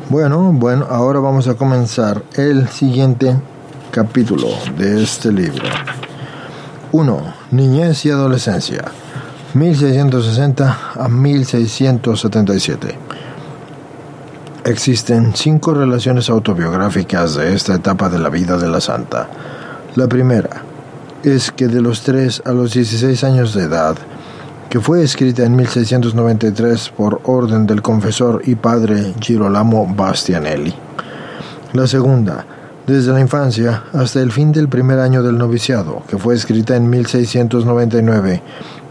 Bueno, ahora vamos a comenzar el siguiente capítulo de este libro. 1. Niñez y adolescencia, 1660 a 1677. Existen 5 relaciones autobiográficas de esta etapa de la vida de la santa. La primera es que de los 3 a los 16 años de edad, que fue escrita en 1693 por orden del confesor y padre Girolamo Bastianelli. La segunda, desde la infancia hasta el fin del primer año del noviciado, que fue escrita en 1699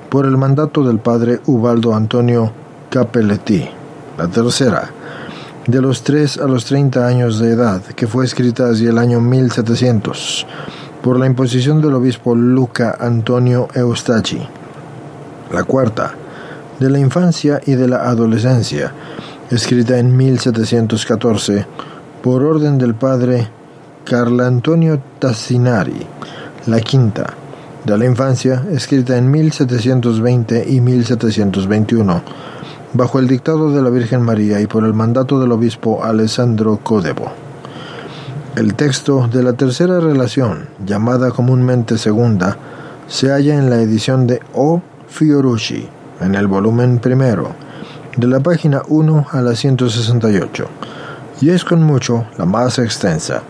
por el mandato del padre Ubaldo Antonio Capelletti. La tercera, de los 3 a los 30 años de edad, que fue escrita hacia el año 1700 por la imposición del obispo Luca Antonio Eustacchi. La cuarta, de la infancia y de la adolescencia, escrita en 1714 por orden del padre Carlantonio Tassinari. La quinta, de la infancia, escrita en 1720 y 1721, bajo el dictado de la Virgen María y por el mandato del obispo Alessandro Codevo. El texto de la tercera relación, llamada comúnmente segunda, se halla en la edición de O. Fiorucci, en el volumen primero, de la página 1 a la 168, y es con mucho la más extensa.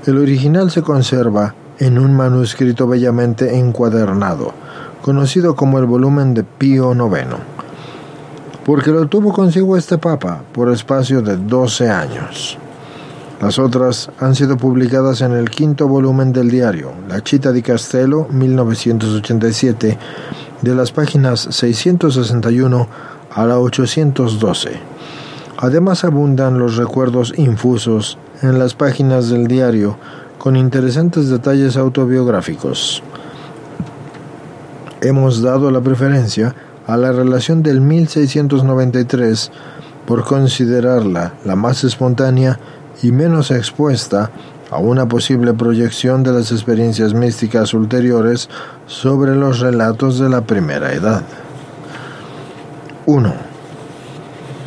El original se conserva en un manuscrito bellamente encuadernado, conocido como el volumen de Pío IX, porque lo tuvo consigo este papa por espacio de 12 años. Las otras han sido publicadas en el quinto volumen del diario, La Città di Castello, 1987, de las páginas 661 a la 812. Además abundan los recuerdos infusos en las páginas del diario con interesantes detalles autobiográficos. Hemos dado la preferencia a la relación del 1693 por considerarla la más espontánea y menos expuesta a una posible proyección de las experiencias místicas ulteriores sobre los relatos de la primera edad. 1.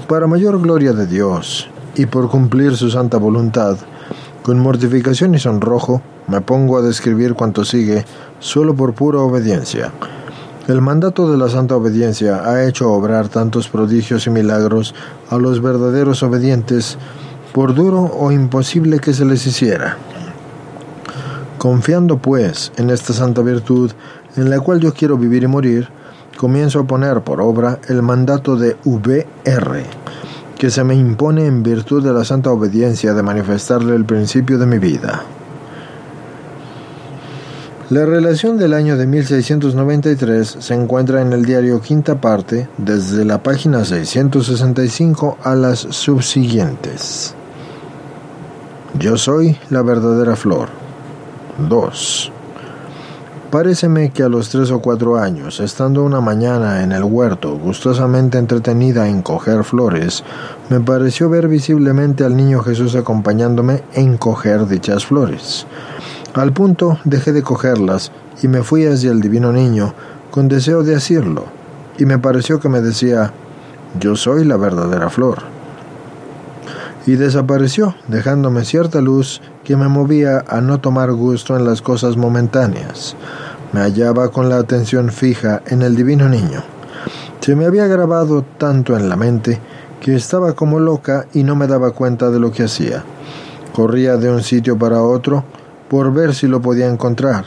Para mayor gloria de Dios y por cumplir su santa voluntad, con mortificación y sonrojo me pongo a describir cuanto sigue solo por pura obediencia. El mandato de la santa obediencia ha hecho obrar tantos prodigios y milagros a los verdaderos obedientes, por duro o imposible que se les hiciera. Confiando pues en esta santa virtud, en la cual yo quiero vivir y morir, comienzo a poner por obra el mandato de V.R., que se me impone en virtud de la santa obediencia de manifestarle el principio de mi vida. La relación del año de 1693 se encuentra en el diario quinta parte, desde la página 665 a las subsiguientes. Yo soy la verdadera flor. 2. Paréceme que a los 3 o 4 años, estando una mañana en el huerto, gustosamente entretenida en coger flores, me pareció ver visiblemente al niño Jesús acompañándome en coger dichas flores. Al punto dejé de cogerlas y me fui hacia el divino niño con deseo de asirlo, y me pareció que me decía: yo soy la verdadera flor. Y desapareció, dejándome cierta luz que me movía a no tomar gusto en las cosas momentáneas. Me hallaba con la atención fija en el divino niño. Se me había grabado tanto en la mente que estaba como loca y no me daba cuenta de lo que hacía. Corría de un sitio para otro por ver si lo podía encontrar,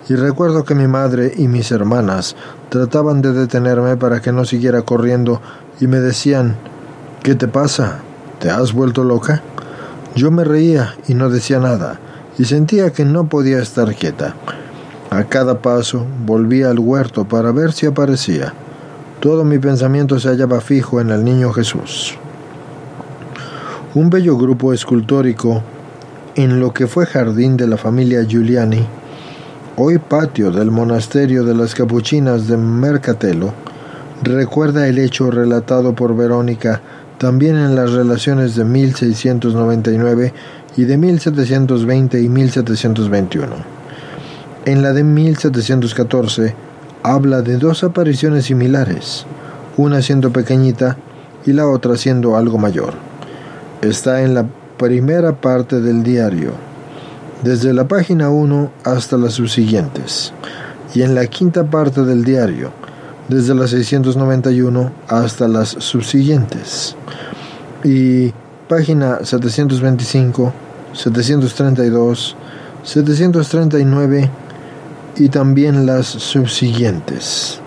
y recuerdo que mi madre y mis hermanas trataban de detenerme para que no siguiera corriendo y me decían: ¿qué te pasa? ¿Te has vuelto loca? Yo me reía y no decía nada, y sentía que no podía estar quieta. A cada paso volvía al huerto para ver si aparecía. Todo mi pensamiento se hallaba fijo en el niño Jesús. Un bello grupo escultórico en lo que fue jardín de la familia Giuliani, hoy patio del monasterio de las Capuchinas de Mercatello, recuerda el hecho relatado por Verónica también en las relaciones de 1699 y de 1720 y 1721. En la de 1714 habla de 2 apariciones similares, una siendo pequeñita y la otra siendo algo mayor. está en la primera parte del diario, desde la página 1 hasta las subsiguientes, y en la quinta parte del diario, desde la 691 hasta las subsiguientes, y página 725, 732, 739 y también las subsiguientes.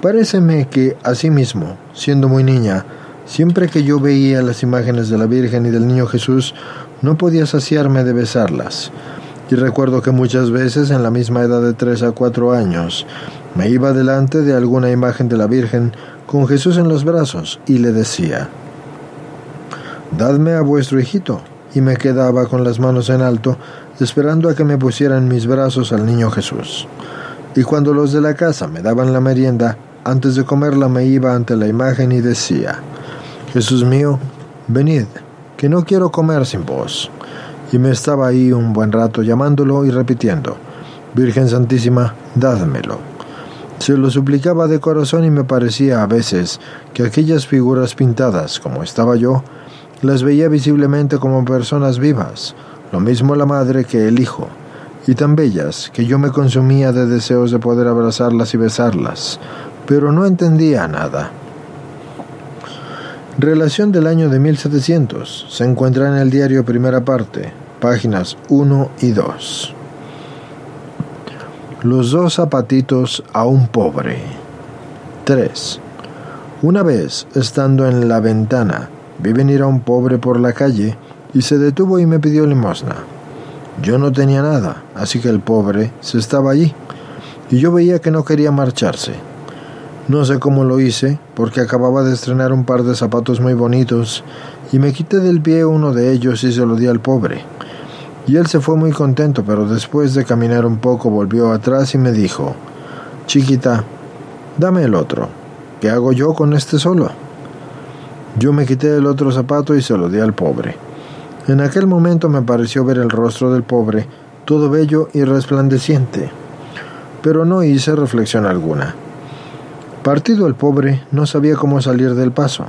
Paréceme que, asimismo, siendo muy niña, siempre que yo veía las imágenes de la Virgen y del Niño Jesús, no podía saciarme de besarlas. Y recuerdo que muchas veces, en la misma edad de 3 a 4 años, me iba delante de alguna imagen de la Virgen con Jesús en los brazos y le decía: «Dadme a vuestro hijito», y me quedaba con las manos en alto, esperando a que me pusiera en mis brazos al Niño Jesús. Y cuando los de la casa me daban la merienda, antes de comerla me iba ante la imagen y decía: «Jesús mío, venid, que no quiero comer sin vos». Y me estaba ahí un buen rato llamándolo y repitiendo: «Virgen Santísima, dádmelo». Se lo suplicaba de corazón y me parecía a veces que aquellas figuras pintadas, como estaba yo, las veía visiblemente como personas vivas, lo mismo la madre que el hijo, y tan bellas que yo me consumía de deseos de poder abrazarlas y besarlas, pero no entendía nada. Relación del año de 1700 se encuentra en el diario Primera Parte, páginas 1 y 2. Los 2 zapatitos a un pobre. 3. Una vez, estando en la ventana, vi venir a un pobre por la calle y se detuvo y me pidió limosna. Yo no tenía nada, así que el pobre se estaba allí, y yo veía que no quería marcharse. No sé cómo lo hice, porque acababa de estrenar un par de zapatos muy bonitos, y me quité del pie uno de ellos y se lo di al pobre. Y él se fue muy contento, pero después de caminar un poco volvió atrás y me dijo: «Chiquita, dame el otro. ¿Qué hago yo con este solo?». Yo me quité el otro zapato y se lo di al pobre. En aquel momento me pareció ver el rostro del pobre, todo bello y resplandeciente, pero no hice reflexión alguna. Partido el pobre, no sabía cómo salir del paso.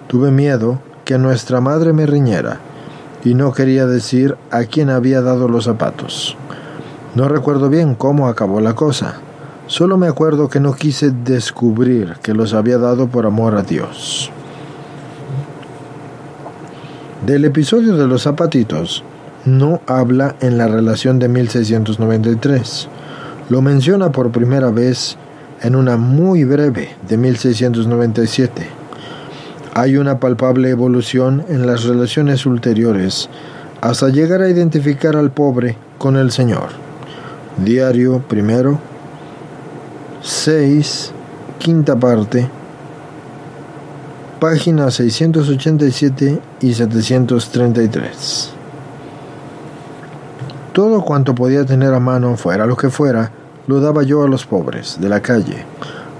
Tuve miedo que nuestra madre me riñera, y no quería decir a quién había dado los zapatos. No recuerdo bien cómo acabó la cosa. Solo me acuerdo que no quise descubrir que los había dado por amor a Dios. Del episodio de los zapatitos no habla en la relación de 1693. Lo menciona por primera vez en una muy breve de 1697. Hay una palpable evolución en las relaciones ulteriores hasta llegar a identificar al pobre con el Señor. Diario primero, 6, quinta parte, páginas 687 y 733. Todo cuanto podía tener a mano, fuera lo que fuera, lo daba yo a los pobres de la calle,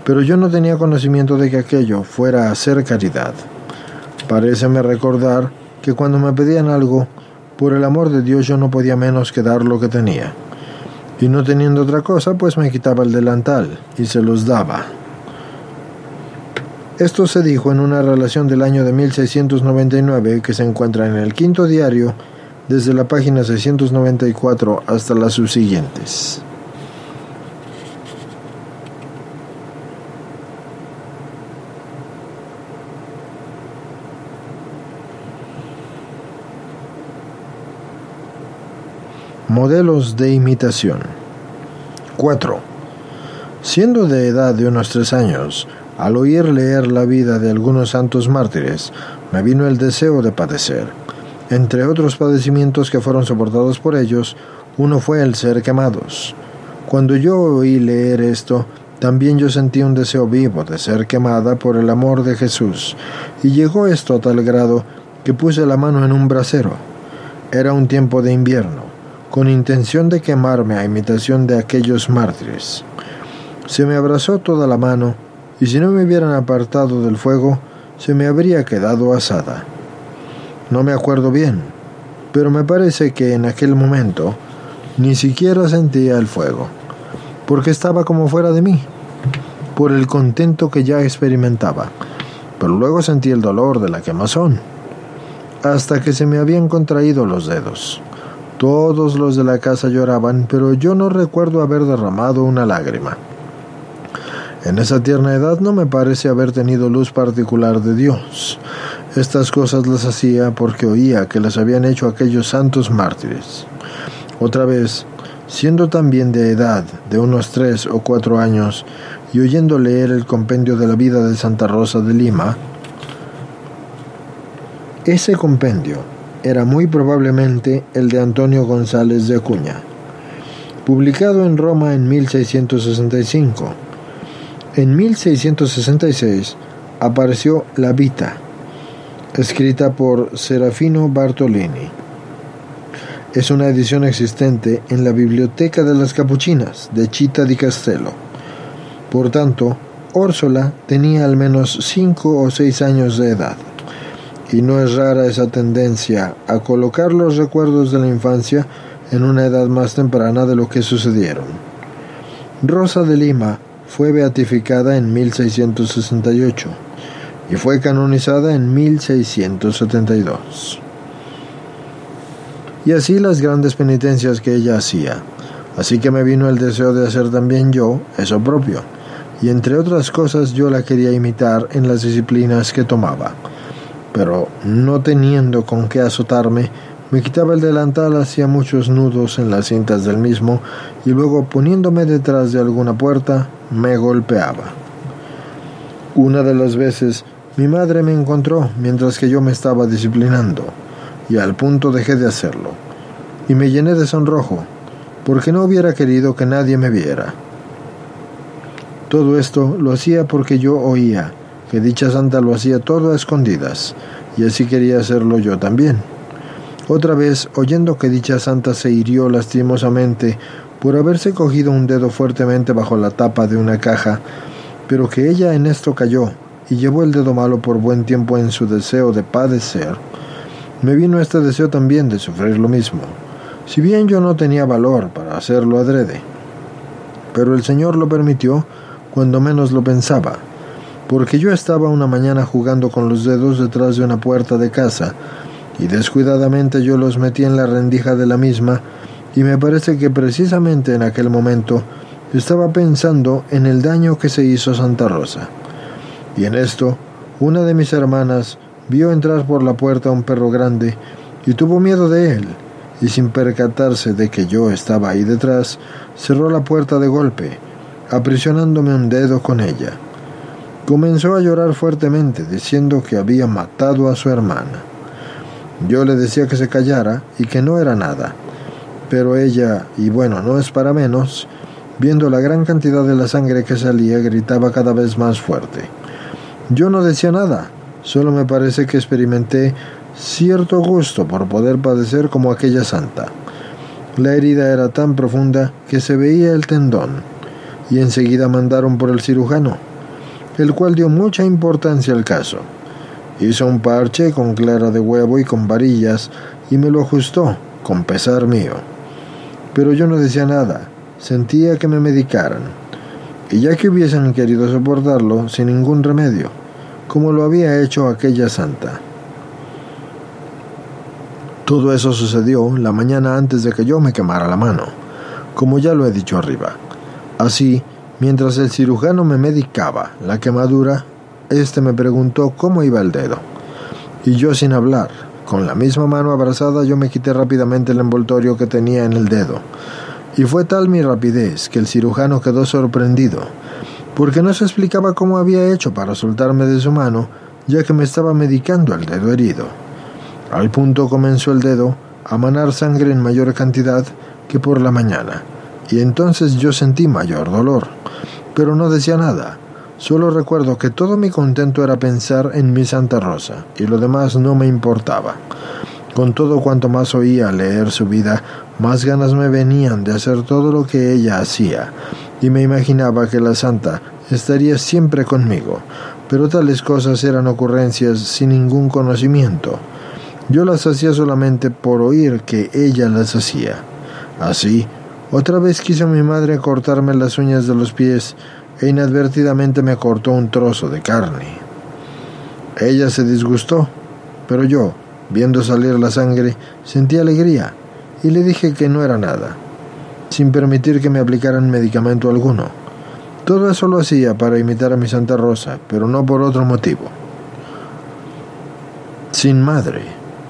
pero yo no tenía conocimiento de que aquello fuera a hacer caridad. Paréceme recordar que cuando me pedían algo, por el amor de Dios yo no podía menos que dar lo que tenía, y no teniendo otra cosa, pues me quitaba el delantal y se los daba. Esto se dijo en una relación del año de 1699 que se encuentra en el quinto diario, desde la página 694 hasta las subsiguientes. Modelos de imitación. 4. Siendo de edad de unos 3 años, al oír leer la vida de algunos santos mártires, me vino el deseo de padecer. Entre otros padecimientos que fueron soportados por ellos, uno fue el ser quemados. Cuando yo oí leer esto, también yo sentí un deseo vivo de ser quemada por el amor de Jesús, y llegó esto a tal grado que puse la mano en un brasero. Era un tiempo de invierno, con intención de quemarme a imitación de aquellos mártires. Se me abrasó toda la mano, y si no me hubieran apartado del fuego, se me habría quedado asada. No me acuerdo bien, pero me parece que en aquel momento ni siquiera sentía el fuego, porque estaba como fuera de mí, por el contento que ya experimentaba, pero luego sentí el dolor de la quemazón, hasta que se me habían contraído los dedos. Todos los de la casa lloraban, pero yo no recuerdo haber derramado una lágrima. En esa tierna edad no me parece haber tenido luz particular de Dios. Estas cosas las hacía porque oía que las habían hecho aquellos santos mártires. Otra vez, siendo también de edad de unos 3 o 4 años, y oyendo leer el compendio de la vida de Santa Rosa de Lima, ese compendio era muy probablemente el de Antonio González de Acuña, publicado en Roma en 1665. En 1666 apareció La Vita, escrita por Serafino Bartolini. Es una edición existente en la Biblioteca de las Capuchinas de Città di Castello. Por tanto, Orsola tenía al menos 5 o 6 años de edad, y no es rara esa tendencia a colocar los recuerdos de la infancia en una edad más temprana de lo que sucedieron. Rosa de Lima fue beatificada en 1668 y fue canonizada en 1672. Y así las grandes penitencias que ella hacía. Así que me vino el deseo de hacer también yo eso propio, y entre otras cosas yo la quería imitar en las disciplinas que tomaba. Pero no teniendo con qué azotarme, me quitaba el delantal, hacía muchos nudos en las cintas del mismo, y luego poniéndome detrás de alguna puerta, me golpeaba. Una de las veces, mi madre me encontró mientras que yo me estaba disciplinando, y al punto dejé de hacerlo, y me llené de sonrojo, porque no hubiera querido que nadie me viera. Todo esto lo hacía porque yo oía que dicha santa lo hacía todo a escondidas, y así quería hacerlo yo también. Otra vez, oyendo que dicha santa se hirió lastimosamente por haberse cogido un dedo fuertemente bajo la tapa de una caja, pero que ella en esto cayó y llevó el dedo malo por buen tiempo en su deseo de padecer, me vino este deseo también de sufrir lo mismo, si bien yo no tenía valor para hacerlo adrede. Pero el Señor lo permitió cuando menos lo pensaba, porque yo estaba una mañana jugando con los dedos detrás de una puerta de casa, y descuidadamente yo los metí en la rendija de la misma, y me parece que precisamente en aquel momento estaba pensando en el daño que se hizo Santa Rosa. Y en esto, una de mis hermanas vio entrar por la puerta un perro grande, y tuvo miedo de él, y sin percatarse de que yo estaba ahí detrás, cerró la puerta de golpe, aprisionándome un dedo con ella. Comenzó a llorar fuertemente, diciendo que había matado a su hermana. Yo le decía que se callara y que no era nada, pero ella, y bueno, no es para menos, viendo la gran cantidad de la sangre que salía, gritaba cada vez más fuerte. Yo no decía nada, solo me parece que experimenté cierto gusto por poder padecer como aquella santa. La herida era tan profunda que se veía el tendón, y enseguida mandaron por el cirujano, el cual dio mucha importancia al caso. Hizo un parche con clara de huevo y con varillas, y me lo ajustó, con pesar mío. Pero yo no decía nada, sentía que me medicaran, y ya que hubiesen querido soportarlo sin ningún remedio, como lo había hecho aquella santa. Todo eso sucedió la mañana antes de que yo me quemara la mano, como ya lo he dicho arriba. Así, mientras el cirujano me medicaba la quemadura, me preguntó cómo iba el dedo, y yo sin hablar, con la misma mano abrazada, yo me quité rápidamente el envoltorio que tenía en el dedo, y fue tal mi rapidez que el cirujano quedó sorprendido, porque no se explicaba cómo había hecho para soltarme de su mano, ya que me estaba medicando el dedo herido. Al punto comenzó el dedo a manar sangre en mayor cantidad que por la mañana, y entonces yo sentí mayor dolor, pero no decía nada. Solo recuerdo que todo mi contento era pensar en mi Santa Rosa, y lo demás no me importaba. Con todo cuanto más oía leer su vida, más ganas me venían de hacer todo lo que ella hacía, y me imaginaba que la santa estaría siempre conmigo, pero tales cosas eran ocurrencias sin ningún conocimiento. Yo las hacía solamente por oír que ella las hacía. Así, otra vez quiso mi madre cortarme las uñas de los pies, e inadvertidamente me cortó un trozo de carne. Ella se disgustó, pero yo, viendo salir la sangre, sentí alegría y le dije que no era nada, sin permitir que me aplicaran medicamento alguno. Todo eso lo hacía para imitar a mi Santa Rosa, pero no por otro motivo. Sin madre,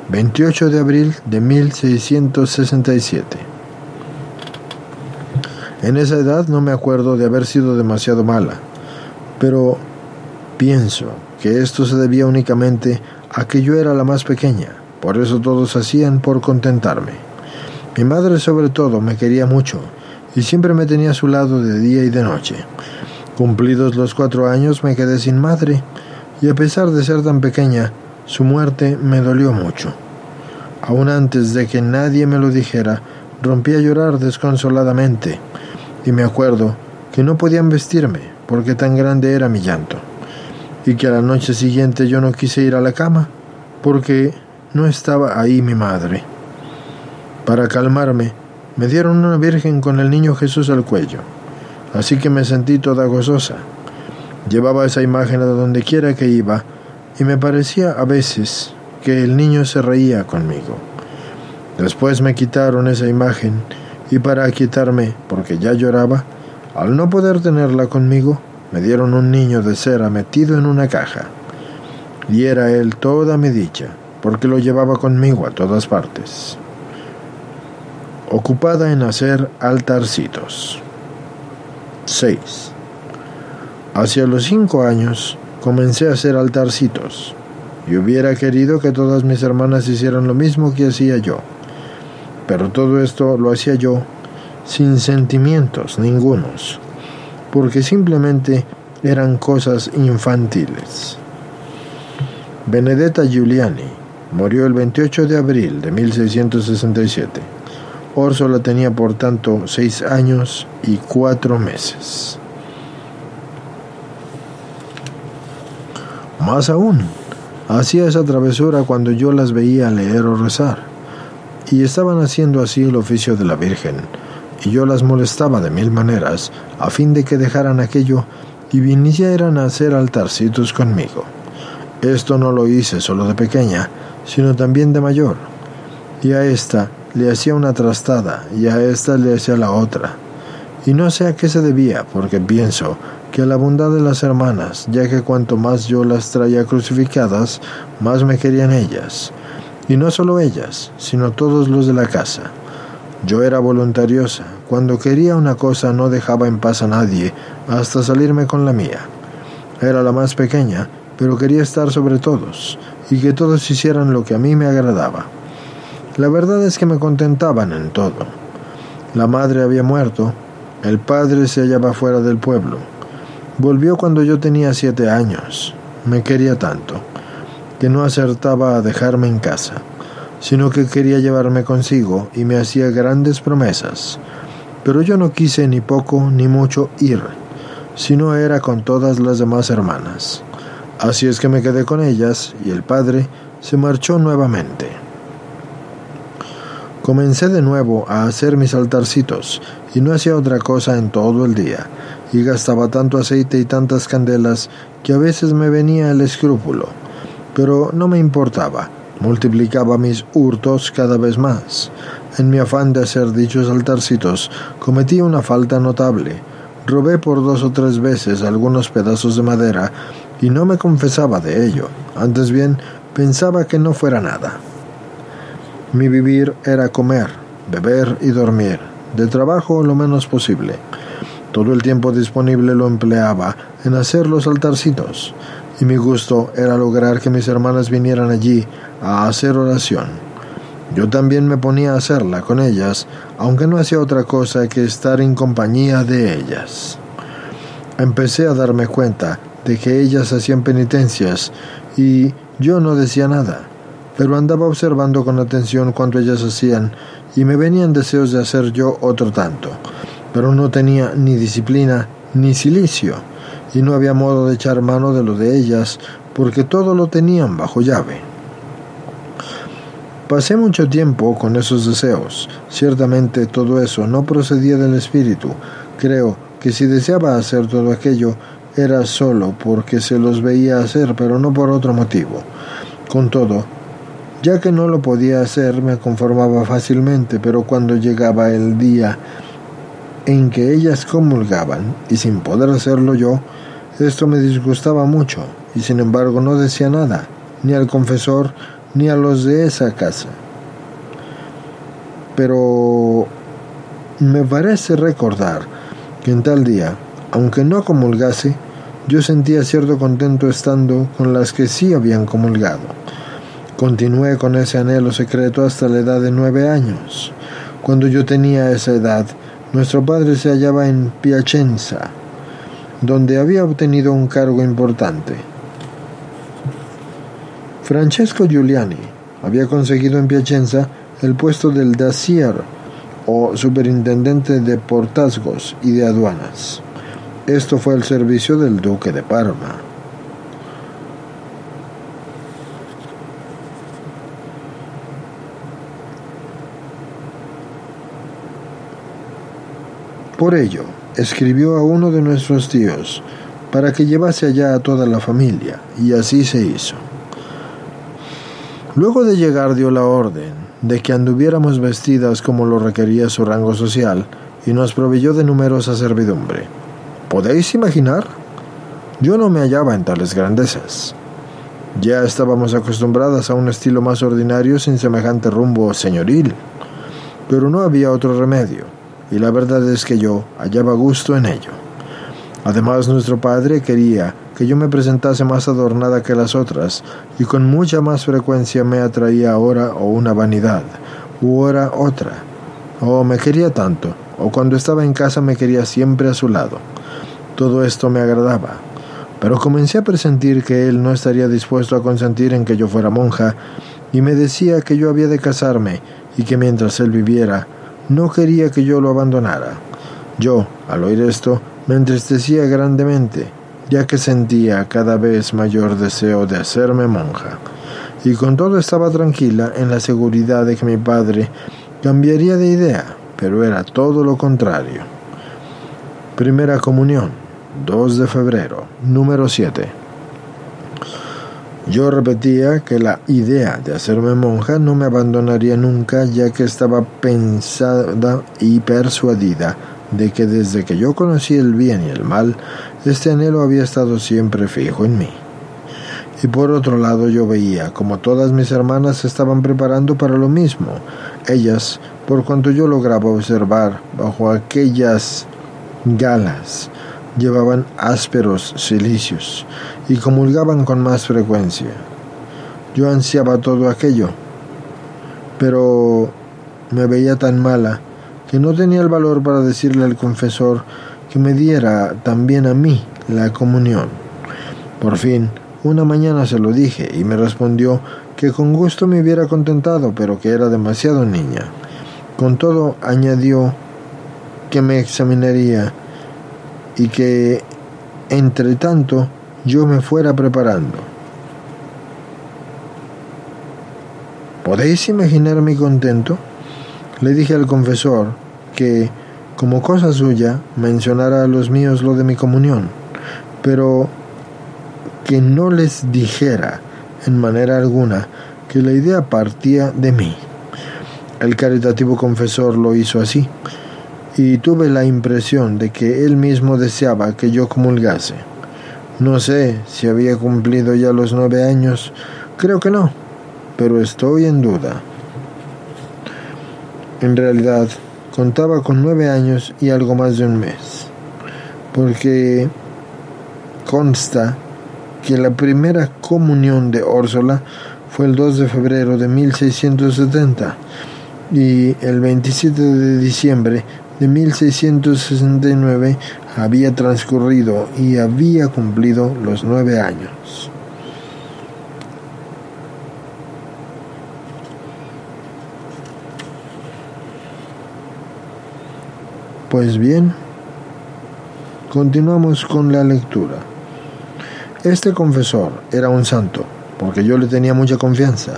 28 de abril de 1667. En esa edad no me acuerdo de haber sido demasiado mala, pero pienso que esto se debía únicamente a que yo era la más pequeña, por eso todos hacían por contentarme. Mi madre sobre todo me quería mucho y siempre me tenía a su lado de día y de noche. Cumplidos los 4 años me quedé sin madre y a pesar de ser tan pequeña, su muerte me dolió mucho. Aún antes de que nadie me lo dijera, rompí a llorar desconsoladamente y me acuerdo que no podían vestirme porque tan grande era mi llanto y que a la noche siguiente yo no quise ir a la cama porque no estaba ahí mi madre. Para calmarme, me dieron una virgen con el niño Jesús al cuello, así que me sentí toda gozosa. Llevaba esa imagen a donde quiera que iba y me parecía a veces que el niño se reía conmigo. Después me quitaron esa imagen y para quitarme, porque ya lloraba, al no poder tenerla conmigo, me dieron un niño de cera metido en una caja. Y era él toda mi dicha, porque lo llevaba conmigo a todas partes. Ocupada en hacer altarcitos. 6. Hacia los 5 años comencé a hacer altarcitos y hubiera querido que todas mis hermanas hicieran lo mismo que hacía yo, pero todo esto lo hacía yo sin sentimientos ningunos, porque simplemente eran cosas infantiles. Benedetta Giuliani murió el 28 de abril de 1667. Orsola tenía por tanto 6 años y 4 meses. Más aún, hacía esa travesura cuando yo las veía leer o rezar, y estaban haciendo así el oficio de la Virgen, y yo las molestaba de 1000 maneras, a fin de que dejaran aquello y vinieran a hacer altarcitos conmigo. Esto no lo hice solo de pequeña, sino también de mayor, y a esta le hacía una trastada, y a esta le hacía la otra, y no sé a qué se debía, porque pienso que a la bondad de las hermanas, ya que cuanto más yo las traía crucificadas, más me querían ellas, y no solo ellas, sino todos los de la casa. Yo era voluntariosa, cuando quería una cosa no dejaba en paz a nadie, hasta salirme con la mía. Era la más pequeña, pero quería estar sobre todos, y que todos hicieran lo que a mí me agradaba. La verdad es que me contentaban en todo. La madre había muerto, el padre se hallaba fuera del pueblo. Volvió cuando yo tenía 7 años. Me quería tanto, que no acertaba a dejarme en casa, sino que quería llevarme consigo y me hacía grandes promesas. Pero yo no quise ni poco ni mucho ir, sino era con todas las demás hermanas. Así es que me quedé con ellas y el padre se marchó nuevamente. Comencé de nuevo a hacer mis altarcitos y no hacía otra cosa en todo el día, y gastaba tanto aceite y tantas candelas que a veces me venía el escrúpulo, pero no me importaba, multiplicaba mis hurtos cada vez más. En mi afán de hacer dichos altarcitos cometí una falta notable. Robé por 2 o 3 veces algunos pedazos de madera y no me confesaba de ello, antes bien pensaba que no fuera nada. Mi vivir era comer, beber y dormir, de trabajo lo menos posible. Todo el tiempo disponible lo empleaba en hacer los altarcitos, y mi gusto era lograr que mis hermanas vinieran allí a hacer oración. Yo también me ponía a hacerla con ellas, aunque no hacía otra cosa que estar en compañía de ellas. Empecé a darme cuenta de que ellas hacían penitencias y yo no decía nada, pero andaba observando con atención cuanto ellas hacían y me venían deseos de hacer yo otro tanto, pero no tenía ni disciplina ni cilicio y no había modo de echar mano de lo de ellas porque todo lo tenían bajo llave. Pasé mucho tiempo con esos deseos. Ciertamente todo eso no procedía del espíritu. Creo que si deseaba hacer todo aquello, era solo porque se los veía hacer, pero no por otro motivo. Con todo, ya que no lo podía hacer, me conformaba fácilmente, pero cuando llegaba el día en que ellas comulgaban, y sin poder hacerlo yo, esto me disgustaba mucho, y sin embargo no decía nada, ni al confesor, ni a los de esa casa. Pero me parece recordar que en tal día, aunque no comulgase, yo sentía cierto contento estando con las que sí habían comulgado. Continué con ese anhelo secreto hasta la edad de 9 años. Cuando yo tenía esa edad, nuestro padre se hallaba en Piacenza, donde había obtenido un cargo importante. Francesco Giuliani había conseguido en Piacenza el puesto del Dacier, o superintendente de portazgos y de aduanas. Esto fue al servicio del duque de Parma. Por ello, escribió a uno de nuestros tíos para que llevase allá a toda la familia, y así se hizo. Luego de llegar dio la orden de que anduviéramos vestidas como lo requería su rango social, y nos proveyó de numerosa servidumbre. ¿Podéis imaginar? Yo no me hallaba en tales grandezas. Ya estábamos acostumbradas a un estilo más ordinario sin semejante rumbo señoril, pero no había otro remedio, y la verdad es que yo hallaba gusto en ello. Además, nuestro padre quería que yo me presentase más adornada que las otras, y con mucha más frecuencia me atraía ahora o una vanidad, u ahora otra. O me quería tanto, o cuando estaba en casa me quería siempre a su lado. Todo esto me agradaba, pero comencé a presentir que él no estaría dispuesto a consentir en que yo fuera monja, y me decía que yo había de casarme, y que mientras él viviera, no quería que yo lo abandonara. Yo, al oír esto, me entristecía grandemente, ya que sentía cada vez mayor deseo de hacerme monja, y con todo estaba tranquila en la seguridad de que mi padre cambiaría de idea, pero era todo lo contrario. Primera comunión, 2 de febrero, número 7. Yo repetía que la idea de hacerme monja no me abandonaría nunca, ya que estaba pensada y persuadida de que desde que yo conocí el bien y el mal, este anhelo había estado siempre fijo en mí. Y por otro lado yo veía como todas mis hermanas se estaban preparando para lo mismo. Ellas, por cuanto yo lograba observar bajo aquellas galas, llevaban ásperos cilicios y comulgaban con más frecuencia. Yo ansiaba todo aquello, pero me veía tan mala que no tenía el valor para decirle al confesor que me diera también a mí la comunión. Por fin, una mañana se lo dije y me respondió que con gusto me hubiera contentado, pero que era demasiado niña. Con todo, añadió que me examinaría y que, entre tanto, yo me fuera preparando. ¿Podéis imaginar mi contento? Le dije al confesor que, como cosa suya, mencionara a los míos lo de mi comunión, pero que no les dijera en manera alguna que la idea partía de mí. El caritativo confesor lo hizo así, y tuve la impresión de que él mismo deseaba que yo comulgase. No sé si había cumplido ya los 9 años, creo que no, pero estoy en duda. En realidad, contaba con 9 años y algo más de un mes, porque consta que la primera comunión de Órsola fue el 2 de febrero de 1670 y el 27 de diciembre de 1669 había transcurrido y había cumplido los 9 años. Pues bien, continuamos con la lectura. Este confesor era un santo, porque yo le tenía mucha confianza.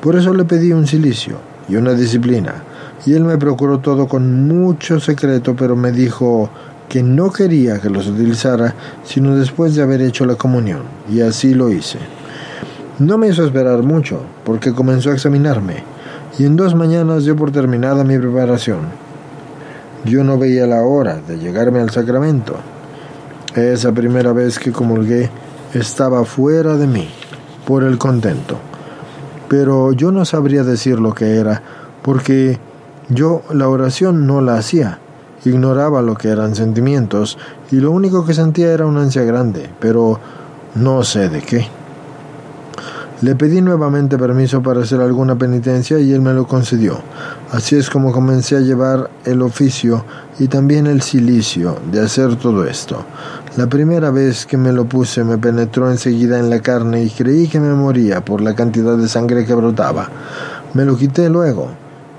Por eso le pedí un cilicio y una disciplina, y él me procuró todo con mucho secreto, pero me dijo que no quería que los utilizara sino después de haber hecho la comunión, y así lo hice. No me hizo esperar mucho, porque comenzó a examinarme, y en 2 mañanas dio por terminada mi preparación. Yo no veía la hora de llegarme al sacramento. Esa primera vez que comulgué estaba fuera de mí, por el contento. Pero yo no sabría decir lo que era, porque yo la oración no la hacía. Ignoraba lo que eran sentimientos, y lo único que sentía era una ansia grande, pero no sé de qué. Le pedí nuevamente permiso para hacer alguna penitencia y él me lo concedió. Así es como comencé a llevar el oficio y también el cilicio de hacer todo esto. La primera vez que me lo puse me penetró enseguida en la carne y creí que me moría por la cantidad de sangre que brotaba. Me lo quité luego,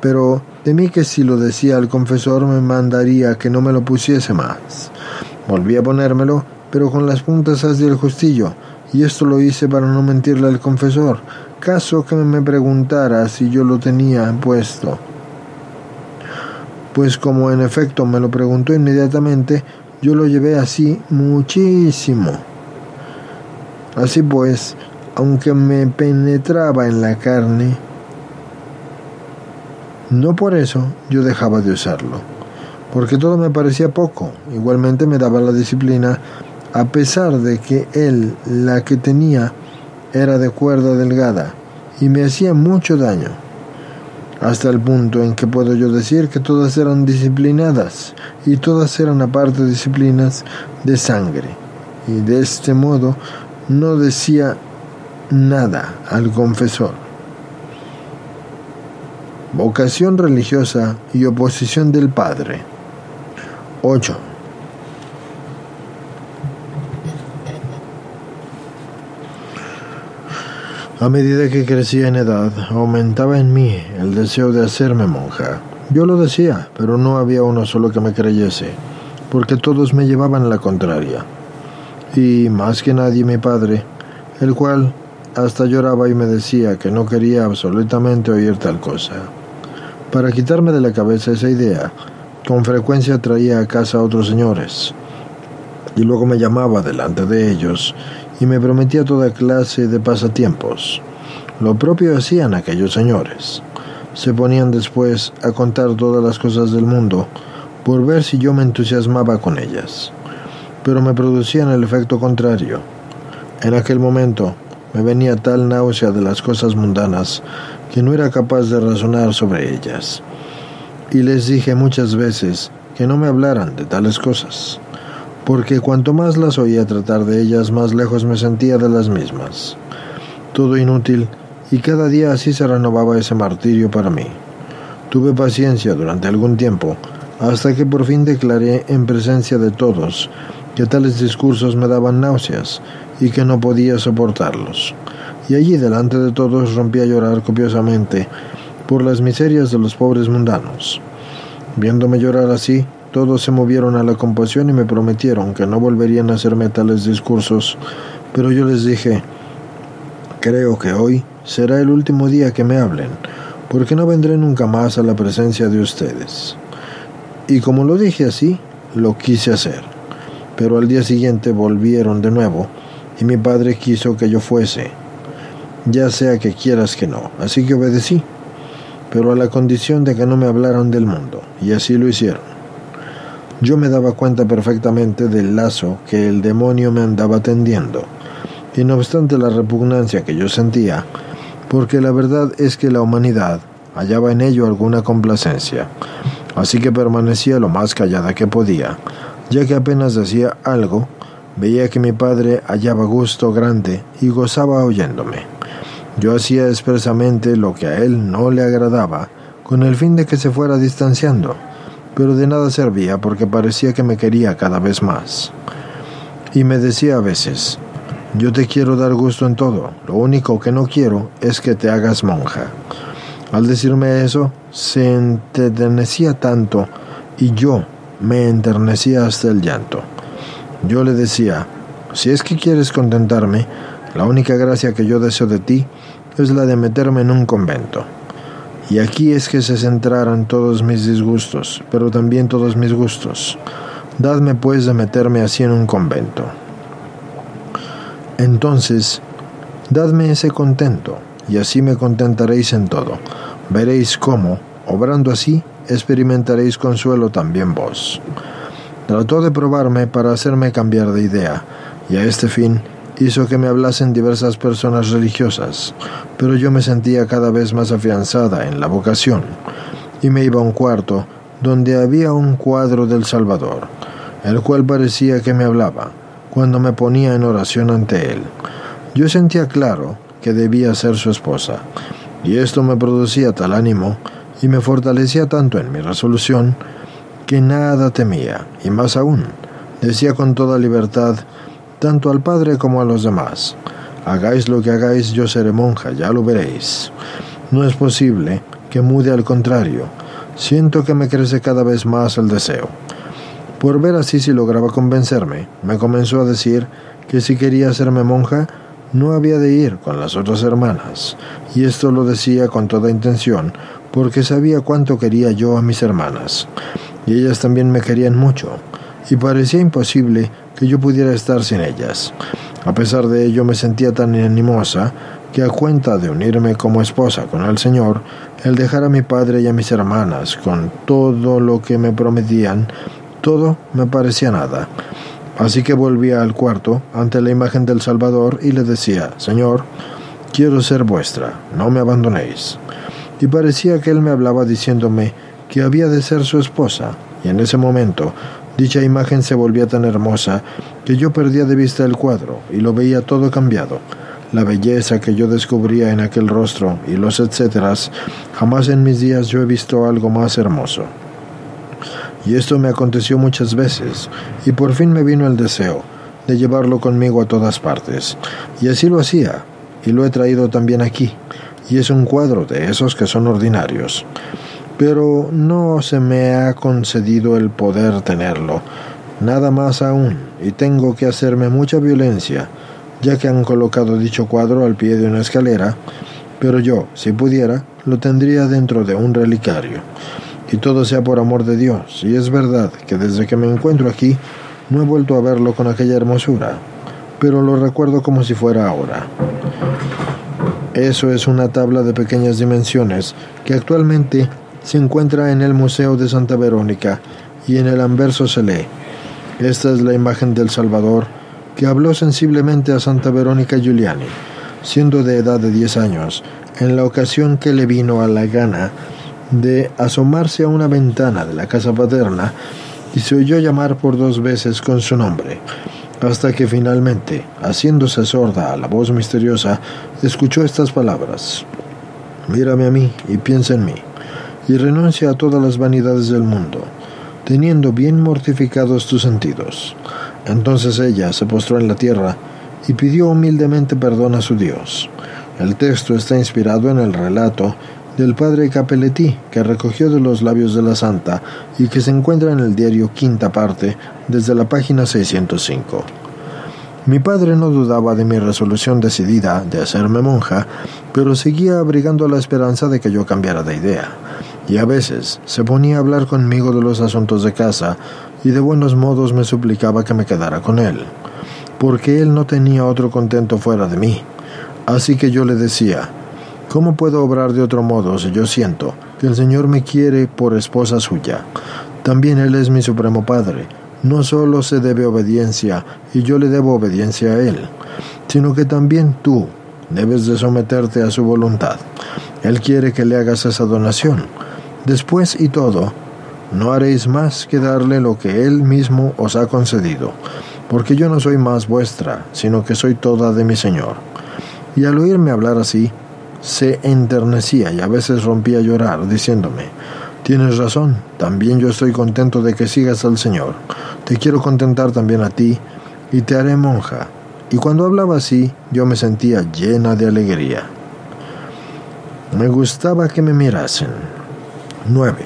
pero temí que si lo decía al confesor me mandaría que no me lo pusiese más. Volví a ponérmelo, pero con las puntas hacia el justillo, y esto lo hice para no mentirle al confesor, caso que me preguntara si yo lo tenía puesto. Pues como en efecto me lo preguntó inmediatamente, yo lo llevé así muchísimo. Así pues, aunque me penetraba en la carne, no por eso yo dejaba de usarlo, porque todo me parecía poco. Igualmente me daba la disciplina, a pesar de que él, la que tenía, era de cuerda delgada y me hacía mucho daño, hasta el punto en que puedo yo decir que todas eran disciplinadas y todas eran aparte disciplinas de sangre, y de este modo no decía nada al confesor. Vocación religiosa y oposición del padre. 8. A medida que crecía en edad, aumentaba en mí el deseo de hacerme monja. Yo lo decía, pero no había uno solo que me creyese, porque todos me llevaban la contraria. Y más que nadie mi padre, el cual hasta lloraba y me decía que no quería absolutamente oír tal cosa. Para quitarme de la cabeza esa idea, con frecuencia traía a casa a otros señores, y luego me llamaba delante de ellos y me prometía toda clase de pasatiempos. Lo propio hacían aquellos señores. Se ponían después a contar todas las cosas del mundo por ver si yo me entusiasmaba con ellas, pero me producían el efecto contrario. En aquel momento me venía tal náusea de las cosas mundanas que no era capaz de razonar sobre ellas, y les dije muchas veces que no me hablaran de tales cosas, porque cuanto más las oía tratar de ellas, más lejos me sentía de las mismas. Todo inútil, y cada día así se renovaba ese martirio para mí. Tuve paciencia durante algún tiempo, hasta que por fin declaré en presencia de todos que tales discursos me daban náuseas y que no podía soportarlos. Y allí delante de todos rompí a llorar copiosamente por las miserias de los pobres mundanos. Viéndome llorar así, todos se movieron a la compasión y me prometieron que no volverían a hacerme tales discursos, pero yo les dije: creo que hoy será el último día que me hablen, porque no vendré nunca más a la presencia de ustedes. Y como lo dije así, lo quise hacer. Pero al día siguiente volvieron de nuevo, y mi padre quiso que yo fuese, ya sea que quieras que no, así que obedecí, pero a la condición de que no me hablaran del mundo, y así lo hicieron. Yo me daba cuenta perfectamente del lazo que el demonio me andaba tendiendo, y no obstante la repugnancia que yo sentía, porque la verdad es que la humanidad hallaba en ello alguna complacencia, así que permanecía lo más callada que podía, ya que apenas decía algo, veía que mi padre hallaba gusto grande y gozaba oyéndome. Yo hacía expresamente lo que a él no le agradaba, con el fin de que se fuera distanciando, pero de nada servía porque parecía que me quería cada vez más. Y me decía a veces: yo te quiero dar gusto en todo, lo único que no quiero es que te hagas monja. Al decirme eso, se enternecía tanto y yo me enternecía hasta el llanto. Yo le decía: si es que quieres contentarme, la única gracia que yo deseo de ti es la de meterme en un convento. Y aquí es que se centraran todos mis disgustos, pero también todos mis gustos. Dadme pues de meterme así en un convento. Entonces, dadme ese contento, y así me contentaréis en todo. Veréis cómo, obrando así, experimentaréis consuelo también vos. Trató de probarme para hacerme cambiar de idea, y a este fin hizo que me hablasen diversas personas religiosas, pero yo me sentía cada vez más afianzada en la vocación, y me iba a un cuarto donde había un cuadro del Salvador, el cual parecía que me hablaba, cuando me ponía en oración ante él. Yo sentía claro que debía ser su esposa, y esto me producía tal ánimo, y me fortalecía tanto en mi resolución, que nada temía, y más aún, decía con toda libertad, tanto al Padre como a los demás: hagáis lo que hagáis, yo seré monja, ya lo veréis. No es posible que mude, al contrario, siento que me crece cada vez más el deseo. Por ver así si lograba convencerme, me comenzó a decir que si quería hacerme monja, no había de ir con las otras hermanas, y esto lo decía con toda intención, porque sabía cuánto quería yo a mis hermanas, y ellas también me querían mucho, y parecía imposible que yo pudiera estar sin ellas. A pesar de ello, me sentía tan animosa que, a cuenta de unirme como esposa con el Señor, el dejar a mi padre y a mis hermanas con todo lo que me prometían, todo me parecía nada. Así que volvía al cuarto ante la imagen del Salvador y le decía: Señor, quiero ser vuestra, no me abandonéis. Y parecía que él me hablaba diciéndome que había de ser su esposa, y en ese momento dicha imagen se volvía tan hermosa que yo perdía de vista el cuadro y lo veía todo cambiado. La belleza que yo descubría en aquel rostro y los etcéteras, jamás en mis días yo he visto algo más hermoso. Y esto me aconteció muchas veces, y por fin me vino el deseo de llevarlo conmigo a todas partes, y así lo hacía, y lo he traído también aquí, y es un cuadro de esos que son ordinarios. Pero no se me ha concedido el poder tenerlo, nada más aún, y tengo que hacerme mucha violencia, ya que han colocado dicho cuadro al pie de una escalera, pero yo, si pudiera, lo tendría dentro de un relicario. Y todo sea por amor de Dios, y es verdad que desde que me encuentro aquí no he vuelto a verlo con aquella hermosura, pero lo recuerdo como si fuera ahora. Eso es una tabla de pequeñas dimensiones que actualmente se encuentra en el Museo de Santa Verónica, y en el anverso se lee: esta es la imagen del Salvador que habló sensiblemente a Santa Verónica Giuliani, siendo de edad de 10 años, en la ocasión que le vino a la gana de asomarse a una ventana de la casa paterna, y se oyó llamar por 2 veces con su nombre, hasta que finalmente, haciéndose sorda a la voz misteriosa, escuchó estas palabras: mírame a mí y piensa en mí, y renuncia a todas las vanidades del mundo, teniendo bien mortificados tus sentidos. Entonces ella se postró en la tierra y pidió humildemente perdón a su Dios. El texto está inspirado en el relato del padre Capelletti, que recogió de los labios de la santa y que se encuentra en el diario Quinta Parte, desde la página 605. Mi padre no dudaba de mi resolución decidida de hacerme monja, pero seguía abrigando la esperanza de que yo cambiara de idea, y a veces se ponía a hablar conmigo de los asuntos de casa, y de buenos modos me suplicaba que me quedara con él, porque él no tenía otro contento fuera de mí. Así que yo le decía: ¿cómo puedo obrar de otro modo si yo siento que el Señor me quiere por esposa suya? También Él es mi supremo Padre. No solo se debe obediencia, y yo le debo obediencia a Él, sino que también tú debes de someterte a su voluntad. Él quiere que le hagas esa donación. Después y todo, no haréis más que darle lo que Él mismo os ha concedido, porque yo no soy más vuestra, sino que soy toda de mi Señor. Y al oírme hablar así, se enternecía y a veces rompía a llorar, diciéndome: tienes razón, también yo estoy contento de que sigas al Señor. Te quiero contentar también a ti, y te haré monja. Y cuando hablaba así, yo me sentía llena de alegría. Me gustaba que me mirasen. 9.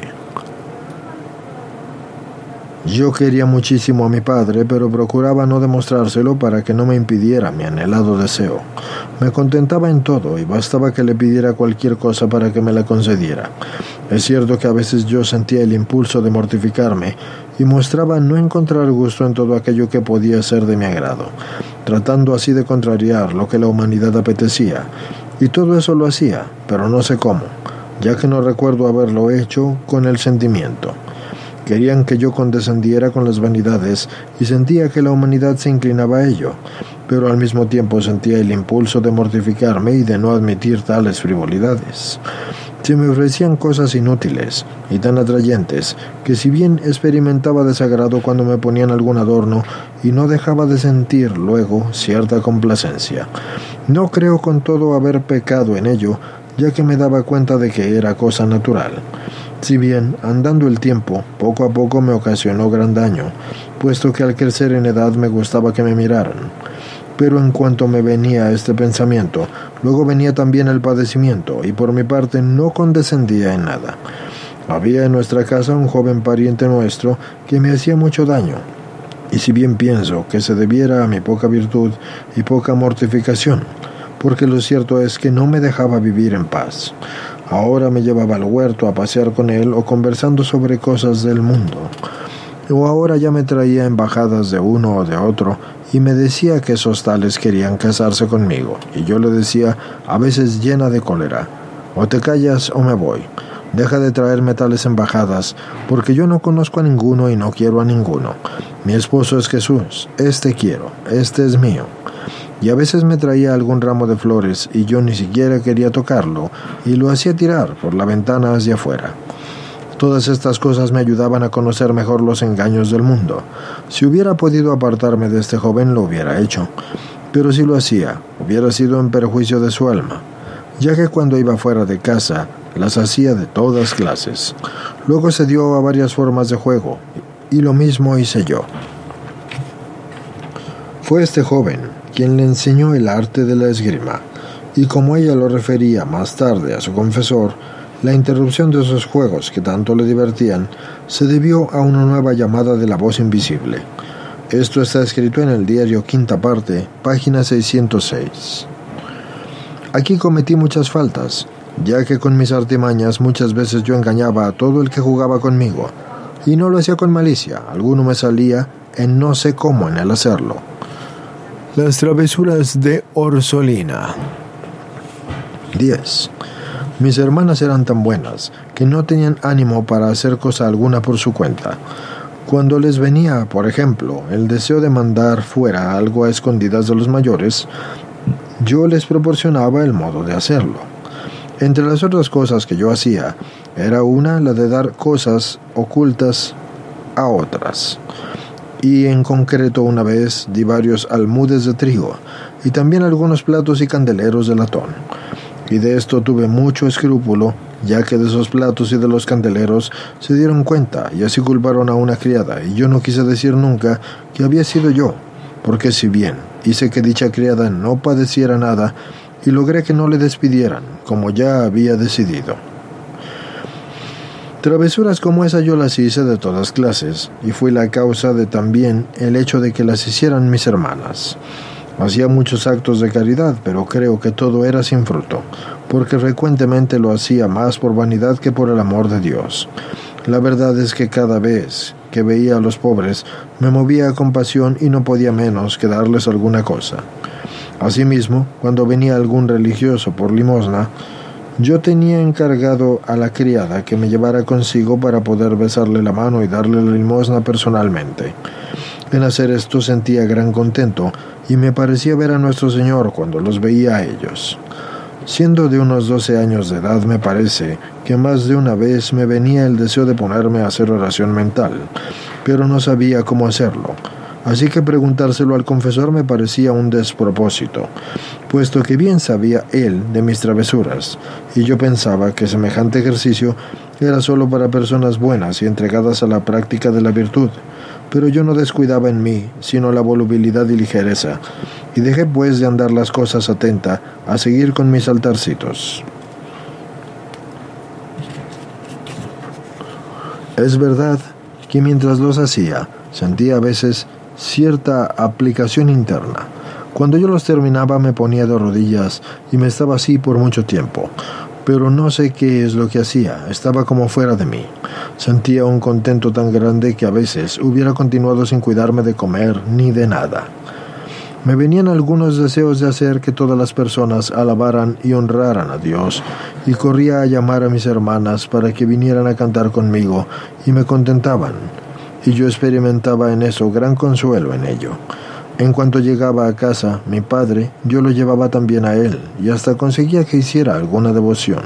Yo quería muchísimo a mi padre, pero procuraba no demostrárselo para que no me impidiera mi anhelado deseo. Me contentaba en todo y bastaba que le pidiera cualquier cosa para que me la concediera. Es cierto que a veces yo sentía el impulso de mortificarme y mostraba no encontrar gusto en todo aquello que podía ser de mi agrado, tratando así de contrariar lo que la humanidad apetecía. Y todo eso lo hacía, pero no sé cómo, ya que no recuerdo haberlo hecho con el sentimiento. Querían que yo condescendiera con las vanidades y sentía que la humanidad se inclinaba a ello, pero al mismo tiempo sentía el impulso de mortificarme y de no admitir tales frivolidades. Se me ofrecían cosas inútiles y tan atrayentes que si bien experimentaba desagrado cuando me ponían algún adorno y no dejaba de sentir luego cierta complacencia. No creo con todo haber pecado en ello, ya que me daba cuenta de que era cosa natural. Si bien, andando el tiempo, poco a poco me ocasionó gran daño, puesto que al crecer en edad me gustaba que me miraran. Pero en cuanto me venía este pensamiento, luego venía también el padecimiento, y por mi parte no condescendía en nada. Había en nuestra casa un joven pariente nuestro que me hacía mucho daño, y si bien pienso que se debiera a mi poca virtud y poca mortificación, porque lo cierto es que no me dejaba vivir en paz. Ahora me llevaba al huerto a pasear con él o conversando sobre cosas del mundo. O ahora ya me traía embajadas de uno o de otro y me decía que esos tales querían casarse conmigo. Y yo le decía, a veces llena de cólera, o te callas o me voy. Deja de traerme tales embajadas, porque yo no conozco a ninguno y no quiero a ninguno. Mi esposo es Jesús, este quiero, este es mío. Y a veces me traía algún ramo de flores y yo ni siquiera quería tocarlo y lo hacía tirar por la ventana hacia afuera. Todas estas cosas me ayudaban a conocer mejor los engaños del mundo. Si hubiera podido apartarme de este joven lo hubiera hecho, pero si lo hacía, hubiera sido en perjuicio de su alma, ya que cuando iba fuera de casa las hacía de todas clases. Luego se dio a varias formas de juego y lo mismo hice yo. Fue este joven quien le enseñó el arte de la esgrima, y como ella lo refería más tarde a su confesor, la interrupción de esos juegos que tanto le divertían se debió a una nueva llamada de la voz invisible. Esto está escrito en el diario Quinta Parte, página 606. Aquí cometí muchas faltas, ya que con mis artimañas muchas veces yo engañaba a todo el que jugaba conmigo, y no lo hacía con malicia, alguno me salía en no sé cómo en el hacerlo. Las travesuras de Orsolina. 10. Mis hermanas eran tan buenas que no tenían ánimo para hacer cosa alguna por su cuenta. Cuando les venía, por ejemplo, el deseo de mandar fuera algo a escondidas de los mayores, yo les proporcionaba el modo de hacerlo. Entre las otras cosas que yo hacía, era una la de dar cosas ocultas a otras. Y en concreto una vez di varios almudes de trigo y también algunos platos y candeleros de latón. Y de esto tuve mucho escrúpulo, ya que de esos platos y de los candeleros se dieron cuenta y así culparon a una criada, y yo no quise decir nunca que había sido yo, porque si bien hice que dicha criada no padeciera nada y logré que no le despidieran, como ya había decidido. Travesuras como esa yo las hice de todas clases, y fui la causa de también el hecho de que las hicieran mis hermanas. Hacía muchos actos de caridad, pero creo que todo era sin fruto, porque frecuentemente lo hacía más por vanidad que por el amor de Dios. La verdad es que cada vez que veía a los pobres, me movía a compasión y no podía menos que darles alguna cosa. Asimismo, cuando venía algún religioso por limosna, yo tenía encargado a la criada que me llevara consigo para poder besarle la mano y darle la limosna personalmente. En hacer esto sentía gran contento y me parecía ver a nuestro Señor cuando los veía a ellos. Siendo de unos 12 años de edad, me parece que más de una vez me venía el deseo de ponerme a hacer oración mental, pero no sabía cómo hacerlo. Así que preguntárselo al confesor me parecía un despropósito, puesto que bien sabía él de mis travesuras, y yo pensaba que semejante ejercicio era solo para personas buenas y entregadas a la práctica de la virtud, pero yo no descuidaba en mí, sino la volubilidad y ligereza, y dejé pues de andar las cosas atenta a seguir con mis altarcitos. Es verdad que mientras los hacía, sentía a veces cierta aplicación interna. Cuando yo los terminaba me ponía de rodillas y me estaba así por mucho tiempo. Pero no sé qué es lo que hacía, estaba como fuera de mí. Sentía un contento tan grande que a veces hubiera continuado sin cuidarme de comer ni de nada. Me venían algunos deseos de hacer que todas las personas alabaran y honraran a Dios, y corría a llamar a mis hermanas para que vinieran a cantar conmigo, y me contentaban, y yo experimentaba en eso gran consuelo en ello. En cuanto llegaba a casa, mi padre, yo lo llevaba también a él, y hasta conseguía que hiciera alguna devoción.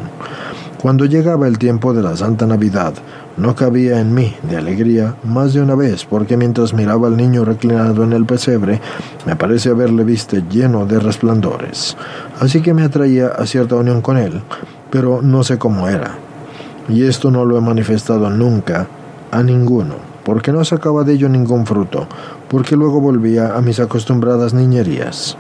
Cuando llegaba el tiempo de la Santa Navidad, no cabía en mí de alegría más de una vez, porque mientras miraba al niño reclinado en el pesebre, me parece haberle visto lleno de resplandores. Así que me atraía a cierta unión con él, pero no sé cómo era. Y esto no lo he manifestado nunca a ninguno, porque no sacaba de ello ningún fruto, porque luego volvía a mis acostumbradas niñerías.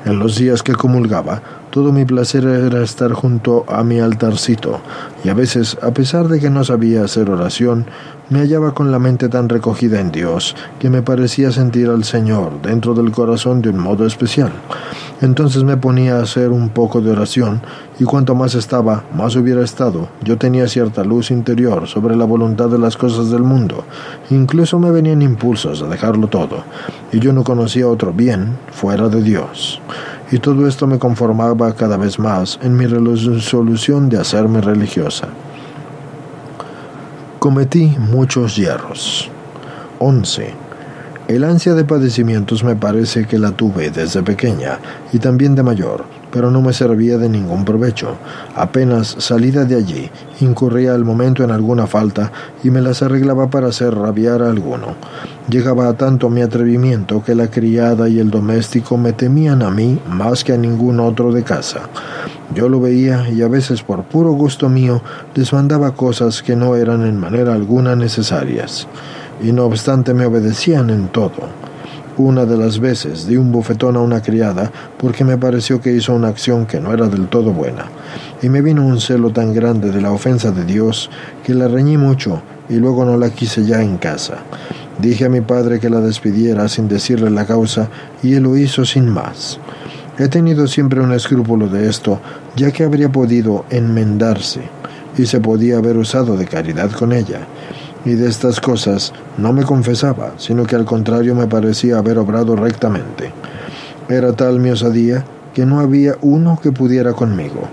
En los días que comulgaba, todo mi placer era estar junto a mi altarcito, y a veces, a pesar de que no sabía hacer oración, me hallaba con la mente tan recogida en Dios que me parecía sentir al Señor dentro del corazón de un modo especial. Entonces me ponía a hacer un poco de oración, y cuanto más estaba, más hubiera estado. Yo tenía cierta luz interior sobre la voluntad de las cosas del mundo. Incluso me venían impulsos a dejarlo todo, y yo no conocía otro bien fuera de Dios. Y todo esto me conformaba cada vez más en mi resolución de hacerme religiosa. Cometí muchos yerros. 11. El ansia de padecimientos me parece que la tuve desde pequeña y también de mayor, pero no me servía de ningún provecho. Apenas salida de allí, incurría al momento en alguna falta y me las arreglaba para hacer rabiar a alguno. Llegaba a tanto mi atrevimiento que la criada y el doméstico me temían a mí más que a ningún otro de casa. Yo lo veía y a veces por puro gusto mío les mandaba cosas que no eran en manera alguna necesarias. Y no obstante me obedecían en todo. Una de las veces di un bofetón a una criada porque me pareció que hizo una acción que no era del todo buena, y me vino un celo tan grande de la ofensa de Dios que la reñí mucho y luego no la quise ya en casa. Dije a mi padre que la despidiera sin decirle la causa, y él lo hizo sin más. He tenido siempre un escrúpulo de esto, ya que habría podido enmendarse, y se podía haber usado de caridad con ella. Y de estas cosas no me confesaba, sino que al contrario me parecía haber obrado rectamente. Era tal mi osadía que no había uno que pudiera conmigo.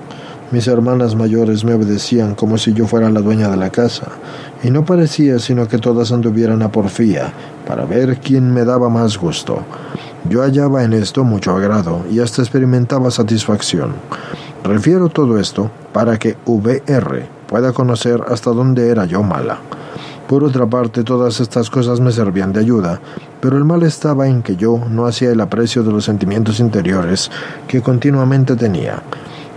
Mis hermanas mayores me obedecían como si yo fuera la dueña de la casa, y no parecía sino que todas anduvieran a porfía para ver quién me daba más gusto. Yo hallaba en esto mucho agrado y hasta experimentaba satisfacción. Refiero todo esto para que VR pueda conocer hasta dónde era yo mala. Por otra parte, todas estas cosas me servían de ayuda, pero el mal estaba en que yo no hacía el aprecio de los sentimientos interiores que continuamente tenía.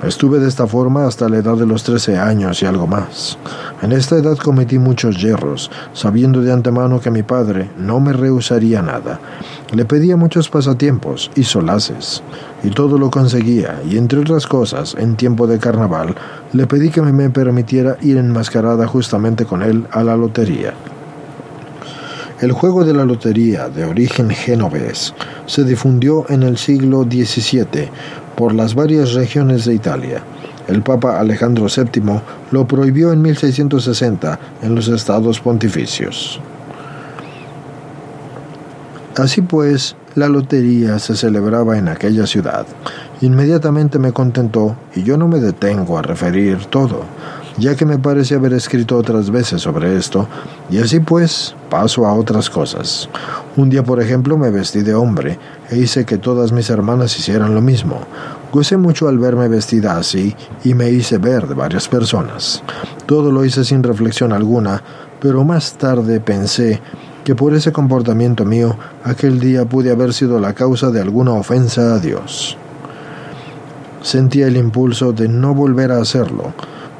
Estuve de esta forma hasta la edad de los 13 años y algo más. En esta edad cometí muchos yerros, sabiendo de antemano que mi padre no me rehusaría nada. Le pedía muchos pasatiempos y solaces, y todo lo conseguía, y entre otras cosas, en tiempo de carnaval, le pedí que me permitiera ir enmascarada justamente con él a la lotería. El juego de la lotería, de origen genovés, se difundió en el siglo XVII por las varias regiones de Italia. El Papa Alejandro VII lo prohibió en 1660 en los Estados Pontificios. Así pues, la lotería se celebraba en aquella ciudad. Inmediatamente me contentó, y yo no me detengo a referir todo, ya que me parece haber escrito otras veces sobre esto, y así pues paso a otras cosas. Un día, por ejemplo, me vestí de hombre e hice que todas mis hermanas hicieran lo mismo. Gocé mucho al verme vestida así y me hice ver de varias personas. Todo lo hice sin reflexión alguna, pero más tarde pensé que por ese comportamiento mío aquel día pude haber sido la causa de alguna ofensa a Dios. Sentía el impulso de no volver a hacerlo,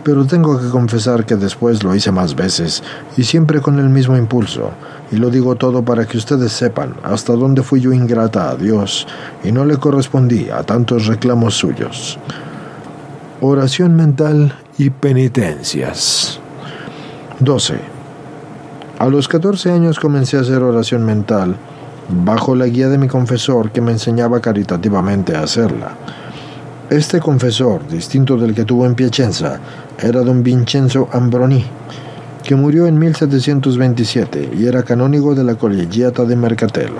pero tengo que confesar que después lo hice más veces, y siempre con el mismo impulso, y lo digo todo para que ustedes sepan hasta dónde fui yo ingrata a Dios, y no le correspondí a tantos reclamos suyos. Oración mental y penitencias. 12. A los 14 años comencé a hacer oración mental, bajo la guía de mi confesor, que me enseñaba caritativamente a hacerla. Este confesor, distinto del que tuvo en Piacenza, era don Vincenzo Ambroni, que murió en 1727 y era canónigo de la Collegiata de Mercatello.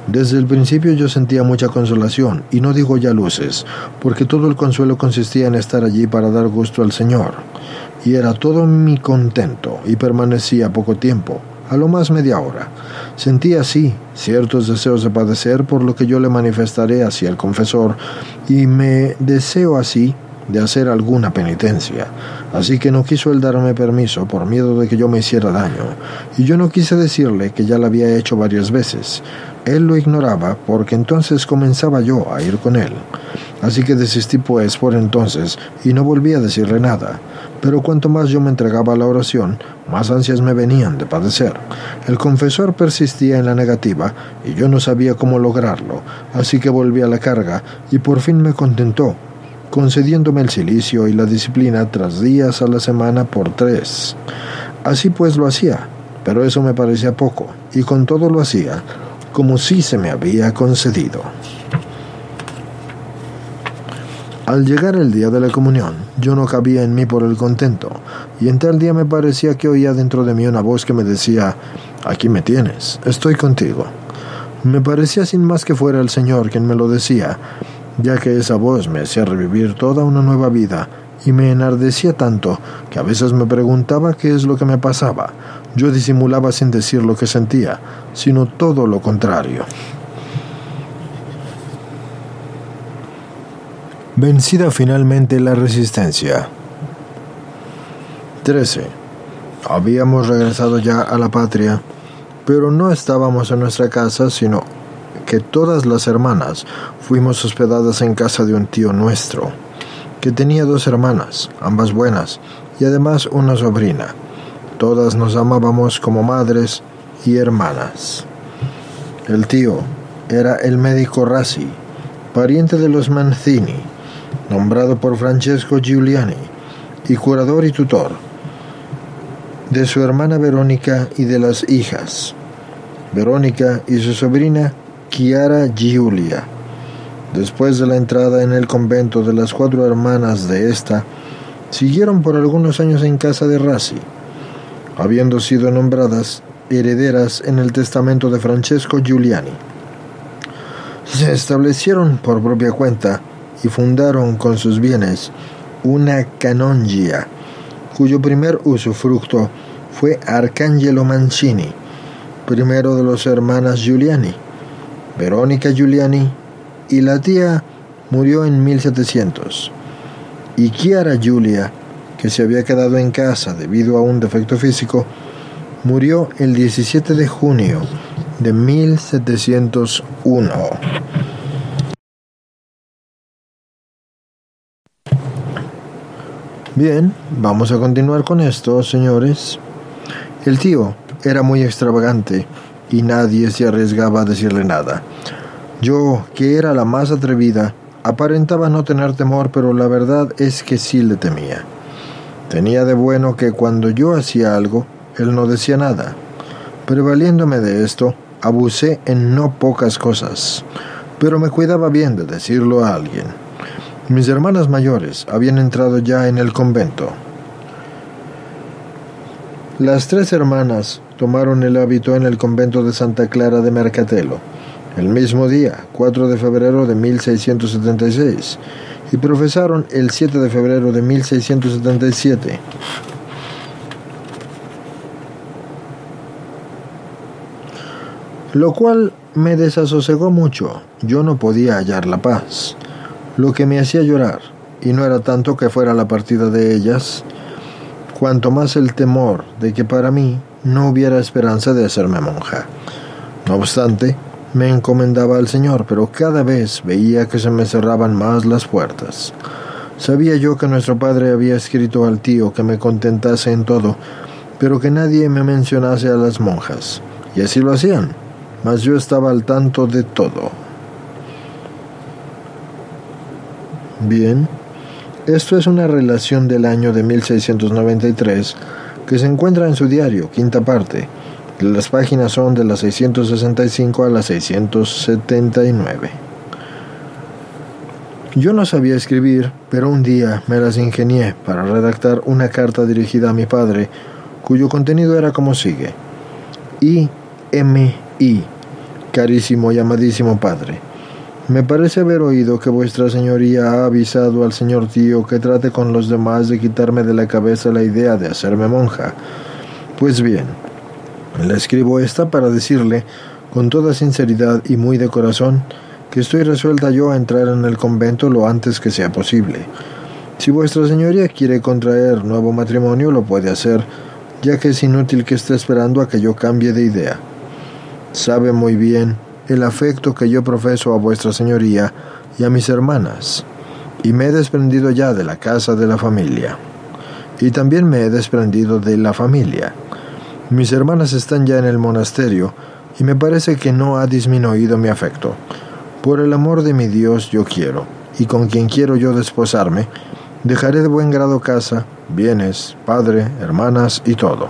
Desde el principio yo sentía mucha consolación, y no digo ya luces, porque todo el consuelo consistía en estar allí para dar gusto al Señor, y era todo mi contento, y permanecía poco tiempo, a lo más media hora. Sentía así ciertos deseos de padecer, por lo que yo le manifestaré así al confesor, y me deseo así de hacer alguna penitencia. Así que no quiso él darme permiso por miedo de que yo me hiciera daño, y yo no quise decirle que ya lo había hecho varias veces. Él lo ignoraba, porque entonces comenzaba yo a ir con él. Así que desistí pues por entonces, y no volví a decirle nada. Pero cuanto más yo me entregaba a la oración, más ansias me venían de padecer. El confesor persistía en la negativa, y yo no sabía cómo lograrlo, así que volví a la carga, y por fin me contentó, concediéndome el cilicio y la disciplina tras días a la semana por 3. Así pues lo hacía, pero eso me parecía poco, y con todo lo hacía como si se me había concedido. Al llegar el día de la comunión, yo no cabía en mí por el contento, y en tal día me parecía que oía dentro de mí una voz que me decía: «Aquí me tienes, estoy contigo». Me parecía sin más que fuera el Señor quien me lo decía, ya que esa voz me hacía revivir toda una nueva vida, y me enardecía tanto que a veces me preguntaba qué es lo que me pasaba. Yo disimulaba sin decir lo que sentía, sino todo lo contrario. Vencida finalmente la resistencia. 13. Habíamos regresado ya a la patria, pero no estábamos en nuestra casa, sino que todas las hermanas fuimos hospedadas en casa de un tío nuestro, que tenía 2 hermanas, ambas buenas, y además una sobrina. Todas nos amábamos como madres y hermanas. El tío era el médico Rassi, pariente de los Mancini, nombrado por Francesco Giuliani, y curador y tutor de su hermana Verónica y de las hijas Verónica y su sobrina Chiara Giulia. Después de la entrada en el convento de las 4 hermanas de esta, siguieron por algunos años en casa de Rassi, habiendo sido nombradas herederas en el testamento de Francesco Giuliani. Se establecieron por propia cuenta y fundaron con sus bienes una canongia, cuyo primer usufructo fue Arcangelo Mancini, primero de los hermanas Giuliani. Verónica Giuliani y la tía murió en 1700, y Chiara Giulia, que se había quedado en casa debido a un defecto físico, murió el 17 de junio de 1701. Bien, vamos a continuar con esto, señores. El tío era muy extravagante y nadie se arriesgaba a decirle nada. Yo, que era la más atrevida, aparentaba no tener temor, pero la verdad es que sí le temía. Tenía de bueno que cuando yo hacía algo, él no decía nada. Prevaliéndome de esto, abusé en no pocas cosas, pero me cuidaba bien de decirlo a alguien. Mis hermanas mayores habían entrado ya en el convento. Las 3 hermanas tomaron el hábito en el convento de Santa Clara de Mercatello, el mismo día, 4 de febrero de 1676, y profesaron el 7 de febrero de 1677. Lo cual me desasosegó mucho. Yo no podía hallar la paz, lo que me hacía llorar, y no era tanto que fuera la partida de ellas, cuanto más el temor de que para mí no hubiera esperanza de hacerme monja. No obstante, me encomendaba al Señor, pero cada vez veía que se me cerraban más las puertas. Sabía yo que nuestro padre había escrito al tío que me contentase en todo, pero que nadie me mencionase a las monjas, y así lo hacían, mas yo estaba al tanto de todo. Bien, esto es una relación del año de 1693, que se encuentra en su diario, quinta parte. Las páginas son de las 665 a las 679. Yo no sabía escribir, pero un día me las ingenié para redactar una carta dirigida a mi padre, cuyo contenido era como sigue: I.M.I. Carísimo y amadísimo padre, me parece haber oído que vuestra señoría ha avisado al señor tío que trate con los demás de quitarme de la cabeza la idea de hacerme monja. Pues bien, le escribo esta para decirle, con toda sinceridad y muy de corazón, que estoy resuelta yo a entrar en el convento lo antes que sea posible. Si vuestra señoría quiere contraer nuevo matrimonio, lo puede hacer, ya que es inútil que esté esperando a que yo cambie de idea. Sabe muy bien el afecto que yo profeso a vuestra señoría y a mis hermanas, y me he desprendido ya de la casa de la familia. Y también me he desprendido de la familia. Mis hermanas están ya en el monasterio, y me parece que no ha disminuido mi afecto. Por el amor de mi Dios yo quiero, y con quien quiero yo desposarme, dejaré de buen grado casa, bienes, padre, hermanas y todo.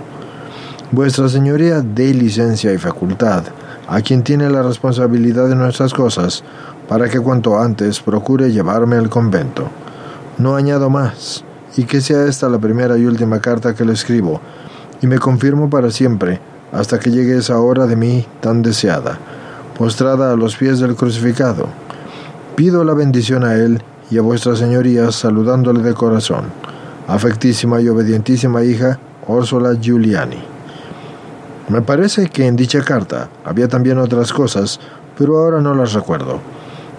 Vuestra señoría dé licencia y facultad a quien tiene la responsabilidad de nuestras cosas, para que cuanto antes procure llevarme al convento. No añado más, y que sea esta la primera y última carta que le escribo, y me confirmo para siempre, hasta que llegue esa hora de mí tan deseada, postrada a los pies del crucificado. Pido la bendición a él y a vuestra señoría, saludándole de corazón. Afectísima y obedientísima hija, Úrsula Giuliani. Me parece que en dicha carta había también otras cosas, pero ahora no las recuerdo.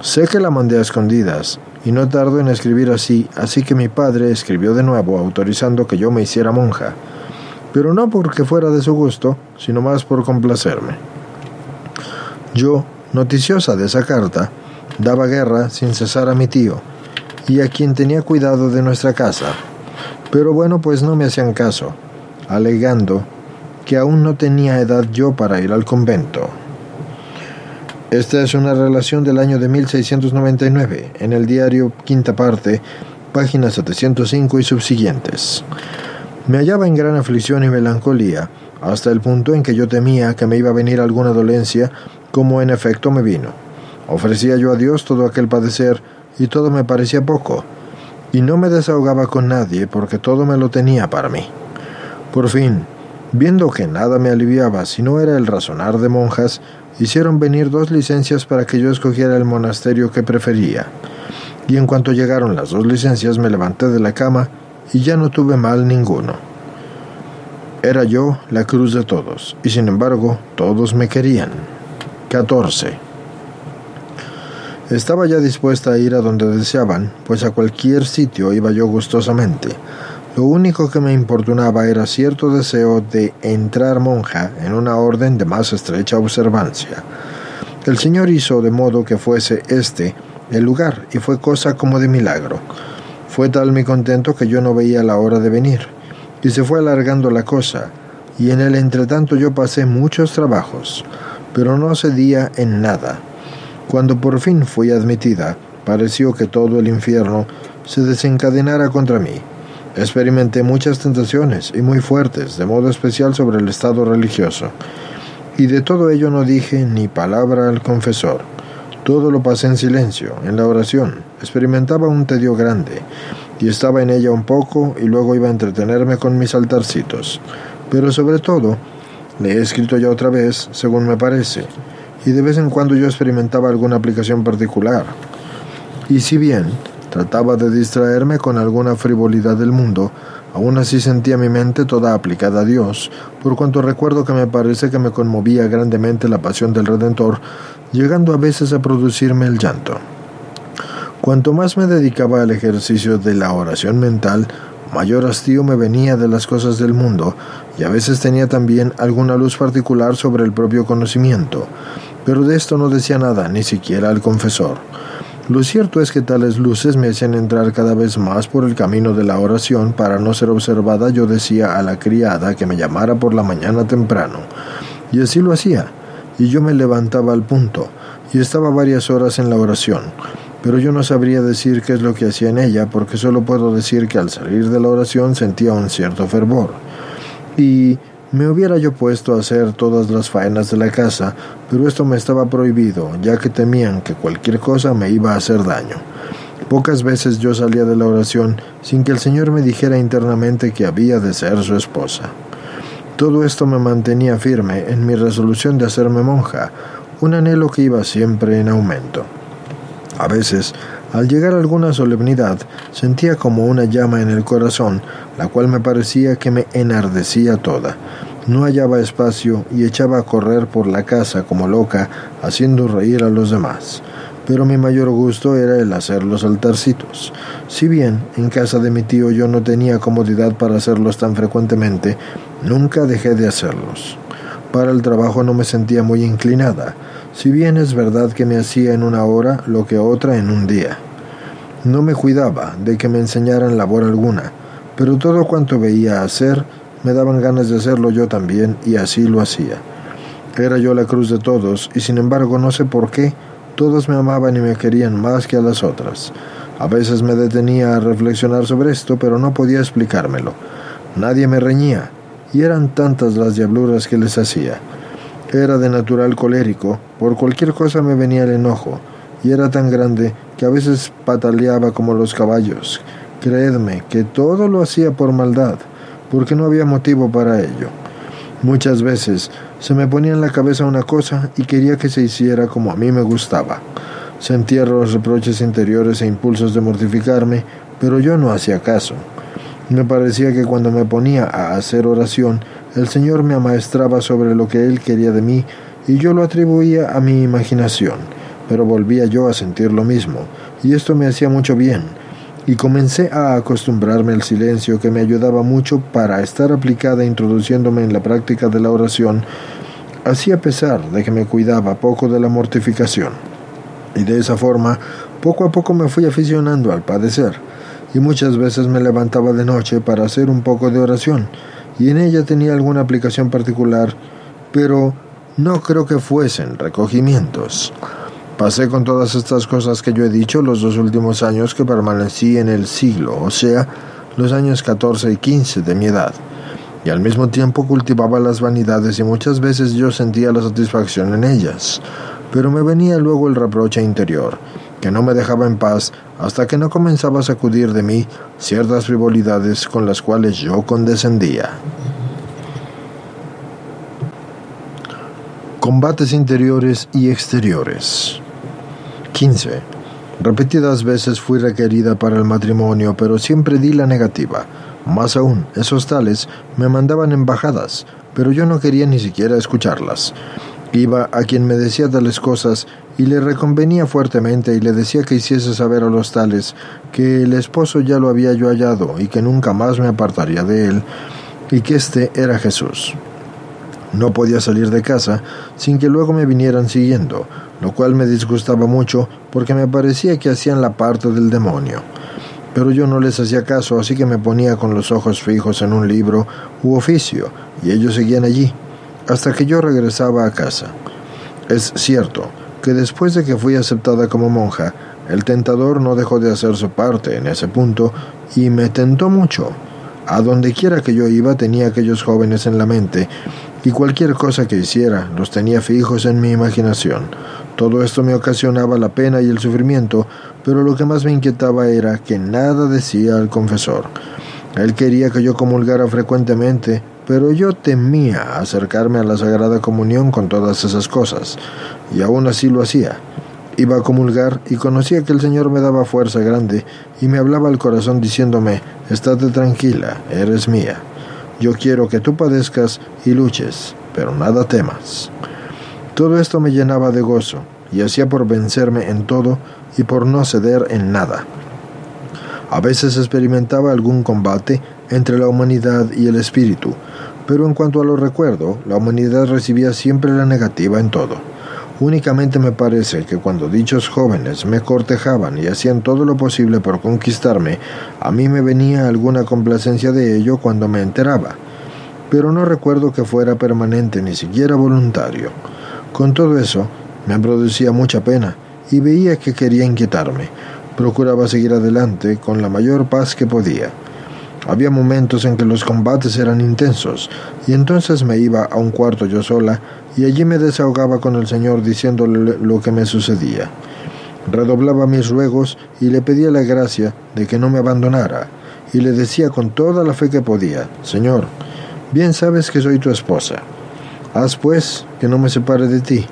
Sé que la mandé a escondidas, y no tardo en escribir así que mi padre escribió de nuevo autorizando que yo me hiciera monja, pero no porque fuera de su gusto, sino más por complacerme. Yo, noticiosa de esa carta, daba guerra sin cesar a mi tío, y a quien tenía cuidado de nuestra casa, pero bueno, pues no me hacían caso, alegando que aún no tenía edad yo para ir al convento. Esta es una relación del año de 1699, en el diario quinta parte, página 705 y subsiguientes. Me hallaba en gran aflicción y melancolía, hasta el punto en que yo temía que me iba a venir alguna dolencia, como en efecto me vino. Ofrecía yo a Dios todo aquel padecer, y todo me parecía poco, y no me desahogaba con nadie, porque todo me lo tenía para mí. Por fin, viendo que nada me aliviaba si no era el razonar de monjas, hicieron venir 2 licencias para que yo escogiera el monasterio que prefería. Y en cuanto llegaron las 2 licencias me levanté de la cama y ya no tuve mal ninguno. Era yo la cruz de todos, y sin embargo todos me querían. 14. Estaba ya dispuesta a ir a donde deseaban, pues a cualquier sitio iba yo gustosamente. Lo único que me importunaba era cierto deseo de entrar monja en una orden de más estrecha observancia. El Señor hizo de modo que fuese este el lugar, y fue cosa como de milagro. Fue tal mi contento que yo no veía la hora de venir, y se fue alargando la cosa, y en el entretanto yo pasé muchos trabajos, pero no cedía en nada. Cuando por fin fui admitida, pareció que todo el infierno se desencadenara contra mí. Experimenté muchas tentaciones, y muy fuertes, de modo especial sobre el estado religioso. Y de todo ello no dije ni palabra al confesor. Todo lo pasé en silencio, en la oración. Experimentaba un tedio grande, y estaba en ella un poco, y luego iba a entretenerme con mis altarcitos. Pero sobre todo, le he escrito ya otra vez, según me parece, y de vez en cuando yo experimentaba alguna aplicación particular. Y si bien trataba de distraerme con alguna frivolidad del mundo, aún así sentía mi mente toda aplicada a Dios, por cuanto recuerdo que me parece que me conmovía grandemente la pasión del Redentor, llegando a veces a producirme el llanto. Cuanto más me dedicaba al ejercicio de la oración mental, mayor hastío me venía de las cosas del mundo, y a veces tenía también alguna luz particular sobre el propio conocimiento, pero de esto no decía nada, ni siquiera al confesor. Lo cierto es que tales luces me hacían entrar cada vez más por el camino de la oración. Para no ser observada, yo decía a la criada que me llamara por la mañana temprano, y así lo hacía, y yo me levantaba al punto, y estaba varias horas en la oración, pero yo no sabría decir qué es lo que hacía en ella, porque solo puedo decir que al salir de la oración sentía un cierto fervor. y me hubiera yo puesto a hacer todas las faenas de la casa, pero esto me estaba prohibido, ya que temían que cualquier cosa me iba a hacer daño. Pocas veces yo salía de la oración sin que el Señor me dijera internamente que había de ser su esposa. Todo esto me mantenía firme en mi resolución de hacerme monja, un anhelo que iba siempre en aumento. A veces, al llegar a alguna solemnidad, sentía como una llama en el corazón, la cual me parecía que me enardecía toda. No hallaba espacio y echaba a correr por la casa como loca, haciendo reír a los demás. Pero mi mayor gusto era el hacer los altarcitos. Si bien en casa de mi tío yo no tenía comodidad para hacerlos tan frecuentemente, nunca dejé de hacerlos. Para el trabajo no me sentía muy inclinada, si bien es verdad que me hacía en una hora lo que otra en un día. No me cuidaba de que me enseñaran labor alguna, pero todo cuanto veía hacer, me daban ganas de hacerlo yo también, y así lo hacía. Era yo la cruz de todos, y sin embargo no sé por qué, todos me amaban y me querían más que a las otras. A veces me detenía a reflexionar sobre esto, pero no podía explicármelo. Nadie me reñía, y eran tantas las diabluras que les hacía. Era de natural colérico, por cualquier cosa me venía el enojo, y era tan grande que a veces pataleaba como los caballos. Creedme que todo lo hacía por maldad, porque no había motivo para ello. Muchas veces se me ponía en la cabeza una cosa y quería que se hiciera como a mí me gustaba. Sentía los reproches interiores e impulsos de mortificarme, pero yo no hacía caso. Me parecía que cuando me ponía a hacer oración, el Señor me amaestraba sobre lo que Él quería de mí, y yo lo atribuía a mi imaginación, pero volvía yo a sentir lo mismo, y esto me hacía mucho bien, y comencé a acostumbrarme al silencio, que me ayudaba mucho para estar aplicada introduciéndome en la práctica de la oración, así a pesar de que me cuidaba poco de la mortificación. Y de esa forma, poco a poco me fui aficionando al padecer, y muchas veces me levantaba de noche para hacer un poco de oración, y en ella tenía alguna aplicación particular, pero no creo que fuesen recogimientos. Pasé con todas estas cosas que yo he dicho los 2 últimos años que permanecí en el siglo, o sea, los años 14 y 15 de mi edad, y al mismo tiempo cultivaba las vanidades y muchas veces yo sentía la satisfacción en ellas, pero me venía luego el reproche interior, que no me dejaba en paz hasta que no comenzaba a sacudir de mí ciertas frivolidades con las cuales yo condescendía. Combates interiores y exteriores. 15. Repetidas veces fui requerida para el matrimonio, pero siempre di la negativa. Más aún, esos tales me mandaban embajadas, pero yo no quería ni siquiera escucharlas. Iba a quien me decía tales cosas y le reconvenía fuertemente y le decía que hiciese saber a los tales que el esposo ya lo había yo hallado y que nunca más me apartaría de él, y que éste era Jesús. No podía salir de casa sin que luego me vinieran siguiendo, lo cual me disgustaba mucho porque me parecía que hacían la parte del demonio. Pero yo no les hacía caso, así que me ponía con los ojos fijos en un libro u oficio, y ellos seguían allí, hasta que yo regresaba a casa. Es cierto que después de que fui aceptada como monja, el tentador no dejó de hacer su parte en ese punto, y me tentó mucho. A donde quiera que yo iba tenía aquellos jóvenes en la mente, y cualquier cosa que hiciera los tenía fijos en mi imaginación. Todo esto me ocasionaba la pena y el sufrimiento, pero lo que más me inquietaba era que nada decía al confesor. Él quería que yo comulgara frecuentemente, pero yo temía acercarme a la Sagrada Comunión con todas esas cosas, y aún así lo hacía. Iba a comulgar y conocía que el Señor me daba fuerza grande y me hablaba al corazón diciéndome: «Estate tranquila, eres mía. Yo quiero que tú padezcas y luches, pero nada temas». Todo esto me llenaba de gozo y hacía por vencerme en todo y por no ceder en nada. A veces experimentaba algún combate entre la humanidad y el espíritu, pero en cuanto a lo recuerdo, la humanidad recibía siempre la negativa en todo. Únicamente me parece que cuando dichos jóvenes me cortejaban y hacían todo lo posible por conquistarme, a mí me venía alguna complacencia de ello cuando me enteraba, pero no recuerdo que fuera permanente ni siquiera voluntario. Con todo eso, me producía mucha pena y veía que quería inquietarme. Procuraba seguir adelante con la mayor paz que podía. Había momentos en que los combates eran intensos, y entonces me iba a un cuarto yo sola, y allí me desahogaba con el Señor diciéndole lo que me sucedía. Redoblaba mis ruegos y le pedía la gracia de que no me abandonara, y le decía con toda la fe que podía: Señor, bien sabes que soy tu esposa. Haz pues que no me separe de ti,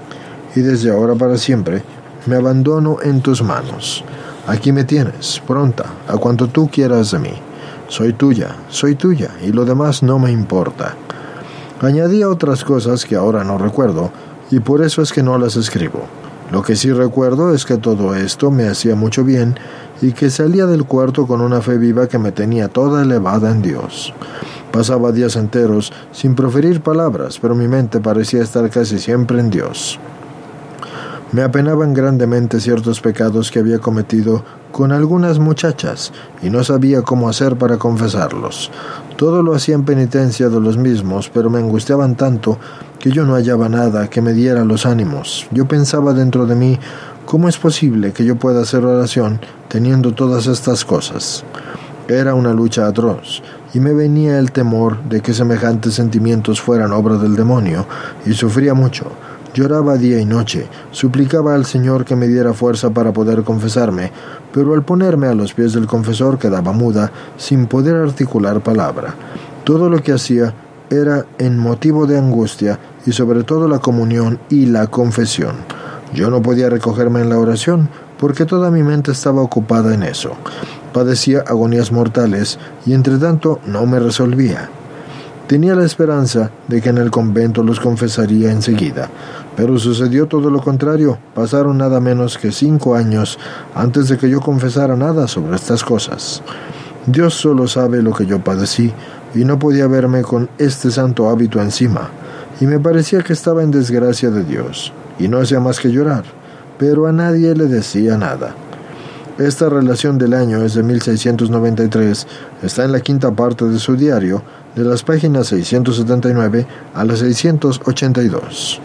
y desde ahora para siempre me abandono en tus manos. Aquí me tienes, pronta, a cuanto tú quieras de mí. Soy tuya, y lo demás no me importa. Añadía otras cosas que ahora no recuerdo, y por eso es que no las escribo. Lo que sí recuerdo es que todo esto me hacía mucho bien, y que salía del cuarto con una fe viva que me tenía toda elevada en Dios. Pasaba días enteros sin proferir palabras, pero mi mente parecía estar casi siempre en Dios. Me apenaban grandemente ciertos pecados que había cometido con algunas muchachas, y no sabía cómo hacer para confesarlos. Todo lo hacía en penitencia de los mismos, pero me angustiaban tanto que yo no hallaba nada que me diera los ánimos. Yo pensaba dentro de mí: ¿cómo es posible que yo pueda hacer oración teniendo todas estas cosas? Era una lucha atroz, y me venía el temor de que semejantes sentimientos fueran obra del demonio, y sufría mucho. Lloraba día y noche, suplicaba al Señor que me diera fuerza para poder confesarme, pero al ponerme a los pies del confesor quedaba muda, sin poder articular palabra. Todo lo que hacía era en motivo de angustia, y sobre todo la comunión y la confesión. Yo no podía recogerme en la oración, porque toda mi mente estaba ocupada en eso. Padecía agonías mortales, y entre tanto no me resolvía. Tenía la esperanza de que en el convento los confesaría enseguida, pero sucedió todo lo contrario. Pasaron nada menos que 5 años antes de que yo confesara nada sobre estas cosas. Dios solo sabe lo que yo padecí, y no podía verme con este santo hábito encima, y me parecía que estaba en desgracia de Dios, y no hacía más que llorar, pero a nadie le decía nada. Esta relación del año es de 1693, está en la quinta parte de su diario, de las páginas 679 a las 682.